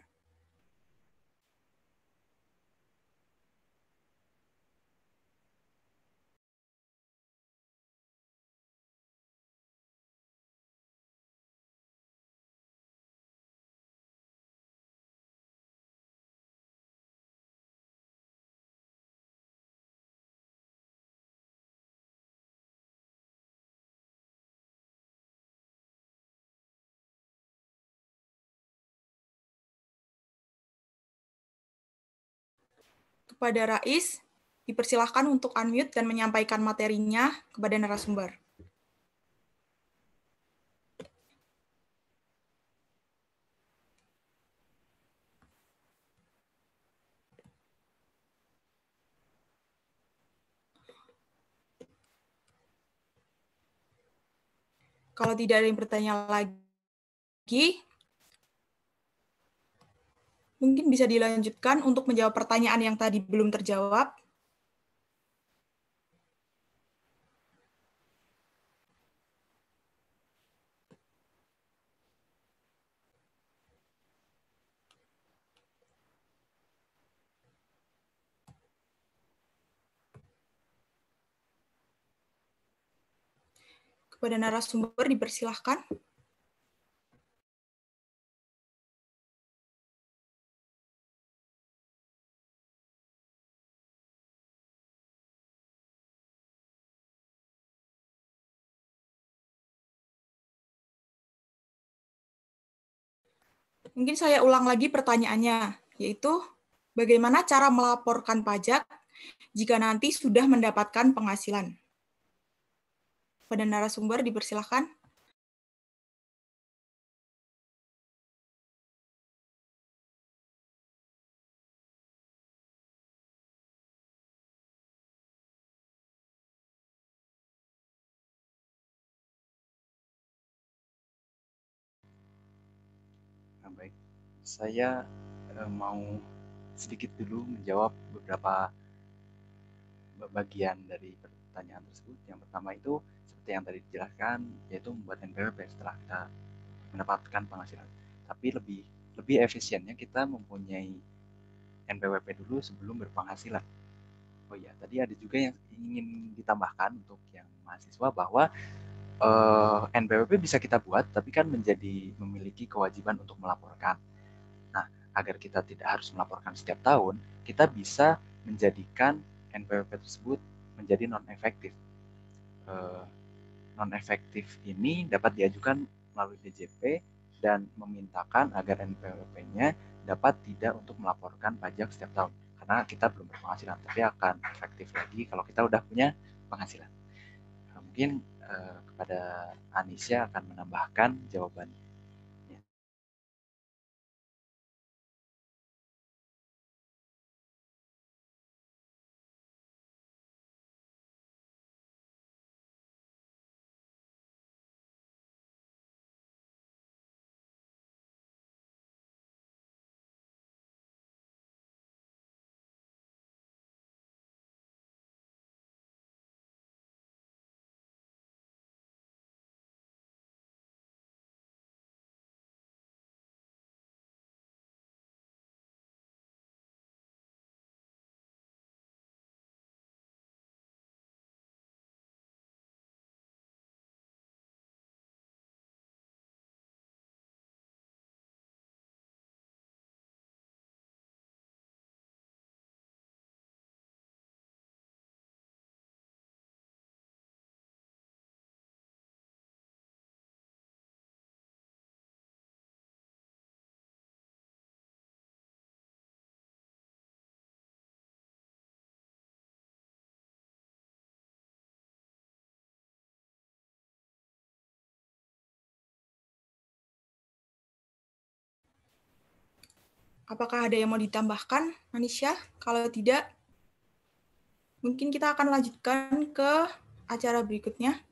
Speaker 2: Kepada Rais, dipersilahkan untuk unmute dan menyampaikan materinya kepada narasumber. Kalau tidak ada yang bertanya lagi, mungkin bisa dilanjutkan untuk menjawab pertanyaan yang tadi belum terjawab. Kepada narasumber dipersilahkan. Mungkin saya ulang lagi pertanyaannya, yaitu bagaimana cara melaporkan pajak jika nanti sudah mendapatkan penghasilan? Pada narasumber dipersilahkan.
Speaker 5: Nah, baik, saya mau sedikit dulu menjawab beberapa bagian dari pertanyaan tersebut. Yang pertama itu seperti yang tadi dijelaskan, yaitu membuat NPWP setelah kita mendapatkan penghasilan. Tapi lebih efisiennya kita mempunyai NPWP dulu sebelum berpenghasilan. Oh iya, tadi ada juga yang ingin ditambahkan untuk yang mahasiswa bahwa NPWP bisa kita buat, tapi kan memiliki kewajiban untuk melaporkan. Nah, agar kita tidak harus melaporkan setiap tahun, kita bisa menjadikan NPWP tersebut menjadi non-efektif. Non-efektif ini dapat diajukan melalui DJP dan memintakan agar NPWP-nya dapat tidak untuk melaporkan pajak setiap tahun. Karena kita belum berpenghasilan, tapi akan efektif lagi kalau kita udah punya penghasilan. Mungkin kepada Anisya akan menambahkan jawaban
Speaker 2: Apakah ada yang mau ditambahkan, Manisha? Kalau tidak, mungkin kita akan lanjutkan ke acara berikutnya.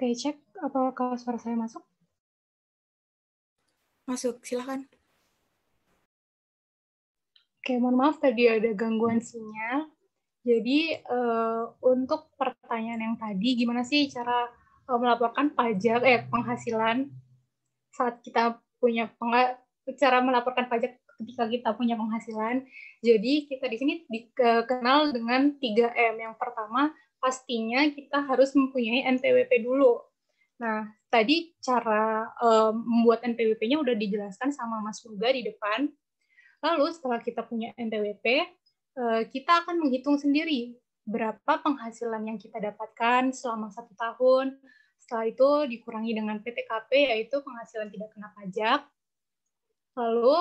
Speaker 4: Oke, cek apakah suara saya masuk.
Speaker 2: Masuk, silakan.
Speaker 4: Oke, mohon maaf tadi ada gangguan sinyal. Jadi untuk pertanyaan yang tadi, gimana sih cara melaporkan pajak, penghasilan saat kita punya cara melaporkan pajak ketika kita punya penghasilan. Jadi kita di sini dikenal dengan 3M. Yang pertama, pastinya kita harus mempunyai NPWP dulu. Nah, tadi cara membuat NPWP-nya udah dijelaskan sama Mas Yoga di depan. Lalu setelah kita punya NPWP, kita akan menghitung sendiri berapa penghasilan yang kita dapatkan selama 1 tahun. Setelah itu dikurangi dengan PTKP, yaitu penghasilan tidak kena pajak. Lalu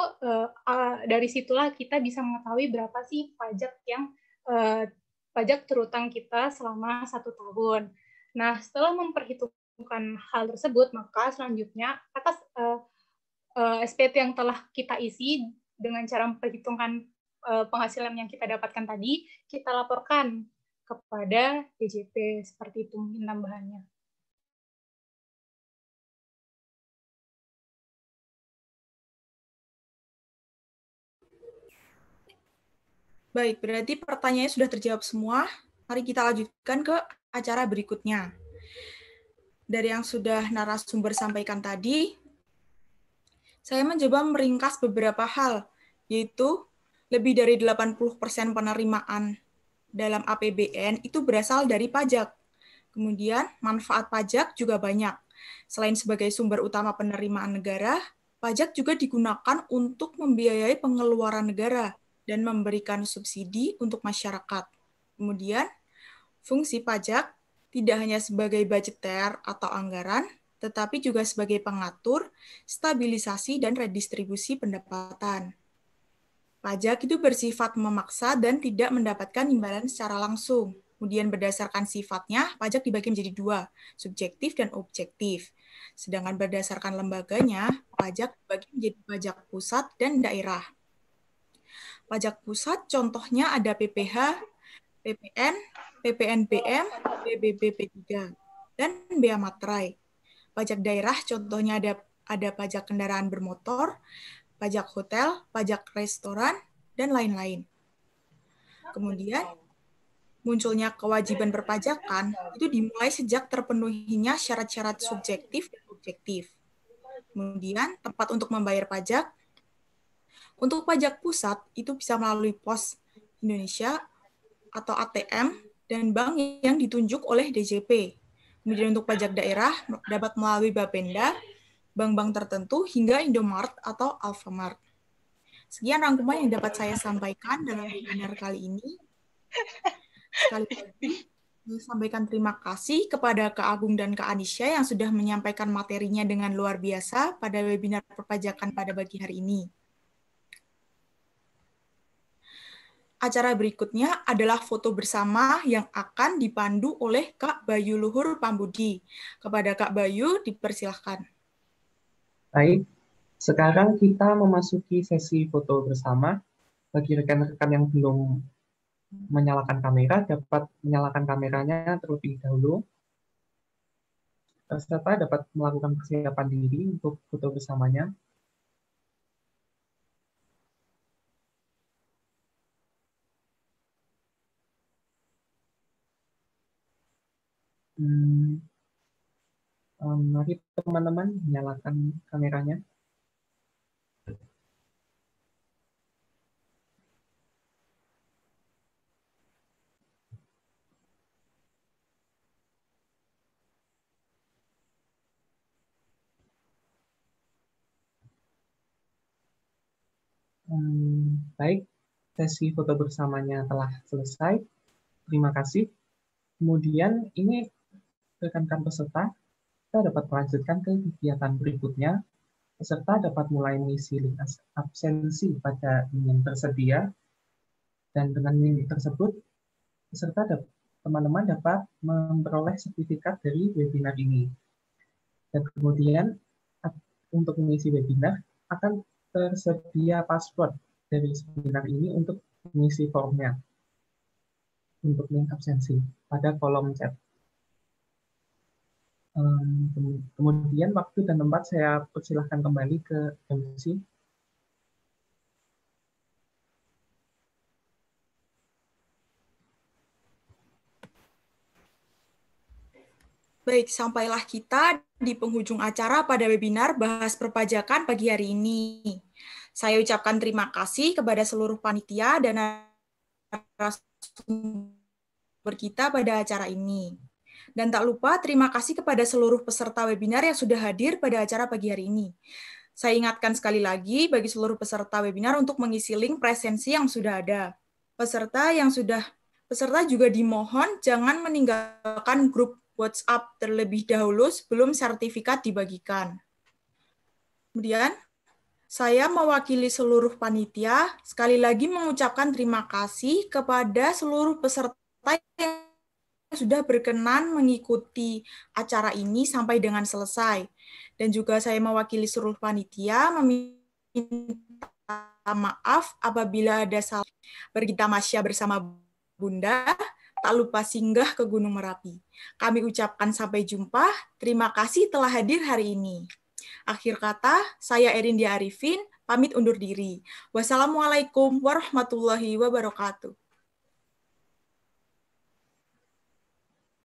Speaker 4: dari situlah kita bisa mengetahui berapa sih pajak terutang kita selama 1 tahun. Nah, setelah memperhitungkan hal tersebut, maka selanjutnya atas SPT yang telah kita isi dengan cara memperhitungkan penghasilan yang kita dapatkan tadi, kita laporkan kepada DJP. Seperti itu mungkin tambahannya.
Speaker 2: Baik, berarti pertanyaannya sudah terjawab semua. Mari kita lanjutkan ke acara berikutnya. Dari yang sudah narasumber sampaikan tadi, saya mencoba meringkas beberapa hal, yaitu lebih dari 80% penerimaan dalam APBN itu berasal dari pajak. Kemudian, manfaat pajak juga banyak. Selain sebagai sumber utama penerimaan negara, pajak juga digunakan untuk membiayai pengeluaran negara dan memberikan subsidi untuk masyarakat. Kemudian, fungsi pajak tidak hanya sebagai budgeter atau anggaran, tetapi juga sebagai pengatur, stabilisasi, dan redistribusi pendapatan. Pajak itu bersifat memaksa dan tidak mendapatkan imbalan secara langsung. Kemudian berdasarkan sifatnya, pajak dibagi menjadi 2, subjektif dan objektif. Sedangkan berdasarkan lembaganya, pajak dibagi menjadi pajak pusat dan daerah. Pajak pusat contohnya ada PPh, PPN, PPNBM, PBBP3, dan Bea Materai. Pajak daerah contohnya ada pajak kendaraan bermotor, pajak hotel, pajak restoran, dan lain-lain. Kemudian, munculnya kewajiban perpajakan itu dimulai sejak terpenuhinya syarat-syarat subjektif dan objektif. Kemudian, tempat untuk membayar pajak. Untuk pajak pusat, itu bisa melalui Pos Indonesia atau ATM dan bank yang ditunjuk oleh DJP. Kemudian untuk pajak daerah dapat melalui Bapenda, bank-bank tertentu, hingga Indomart atau Alfamart. Sekian rangkuman yang dapat saya sampaikan dalam webinar kali ini. Sekali lagi, saya sampaikan terima kasih kepada Kak Agung dan Kak Anisha yang sudah menyampaikan materinya dengan luar biasa pada webinar perpajakan pada pagi hari ini. Acara berikutnya adalah foto bersama yang akan dipandu oleh Kak Bayu Luhur Pambudi. Kepada Kak Bayu, dipersilahkan.
Speaker 7: Baik, sekarang kita memasuki sesi foto bersama. Bagi rekan-rekan yang belum menyalakan kamera, dapat menyalakan kameranya terlebih dahulu. Peserta dapat melakukan persiapan diri untuk foto bersamanya. Mari teman-teman nyalakan kameranya. Baik, sesi foto bersamanya telah selesai. Terima kasih. Kemudian ini rekan-rekan peserta, kita dapat melanjutkan ke kegiatan berikutnya. Peserta dapat mulai mengisi link absensi pada link tersedia, dan dengan link tersebut, teman-teman dapat memperoleh sertifikat dari webinar ini. Dan kemudian, untuk mengisi webinar, akan tersedia password dari webinar ini untuk mengisi formnya, untuk link absensi pada kolom chat. Kemudian waktu dan tempat saya persilahkan kembali ke MC.
Speaker 2: Baik, sampailah kita di penghujung acara pada webinar Bahas Perpajakan pagi hari ini. Saya ucapkan terima kasih kepada seluruh panitia dan narasumber kita pada acara ini. Dan tak lupa terima kasih kepada seluruh peserta webinar yang sudah hadir pada acara pagi hari ini. Saya ingatkan sekali lagi bagi seluruh peserta webinar untuk mengisi link presensi yang sudah ada. Peserta juga dimohon jangan meninggalkan grup WhatsApp terlebih dahulu sebelum sertifikat dibagikan. Kemudian, saya mewakili seluruh panitia, sekali lagi mengucapkan terima kasih kepada seluruh peserta yang sudah berkenan mengikuti acara ini sampai dengan selesai. Dan juga saya mewakili seluruh panitia meminta maaf apabila ada salah. Bergita Masya bersama Bunda, tak lupa singgah ke Gunung Merapi. Kami ucapkan sampai jumpa, terima kasih telah hadir hari ini. Akhir kata, saya Erindia Arifin, pamit undur diri. Wassalamualaikum warahmatullahi wabarakatuh.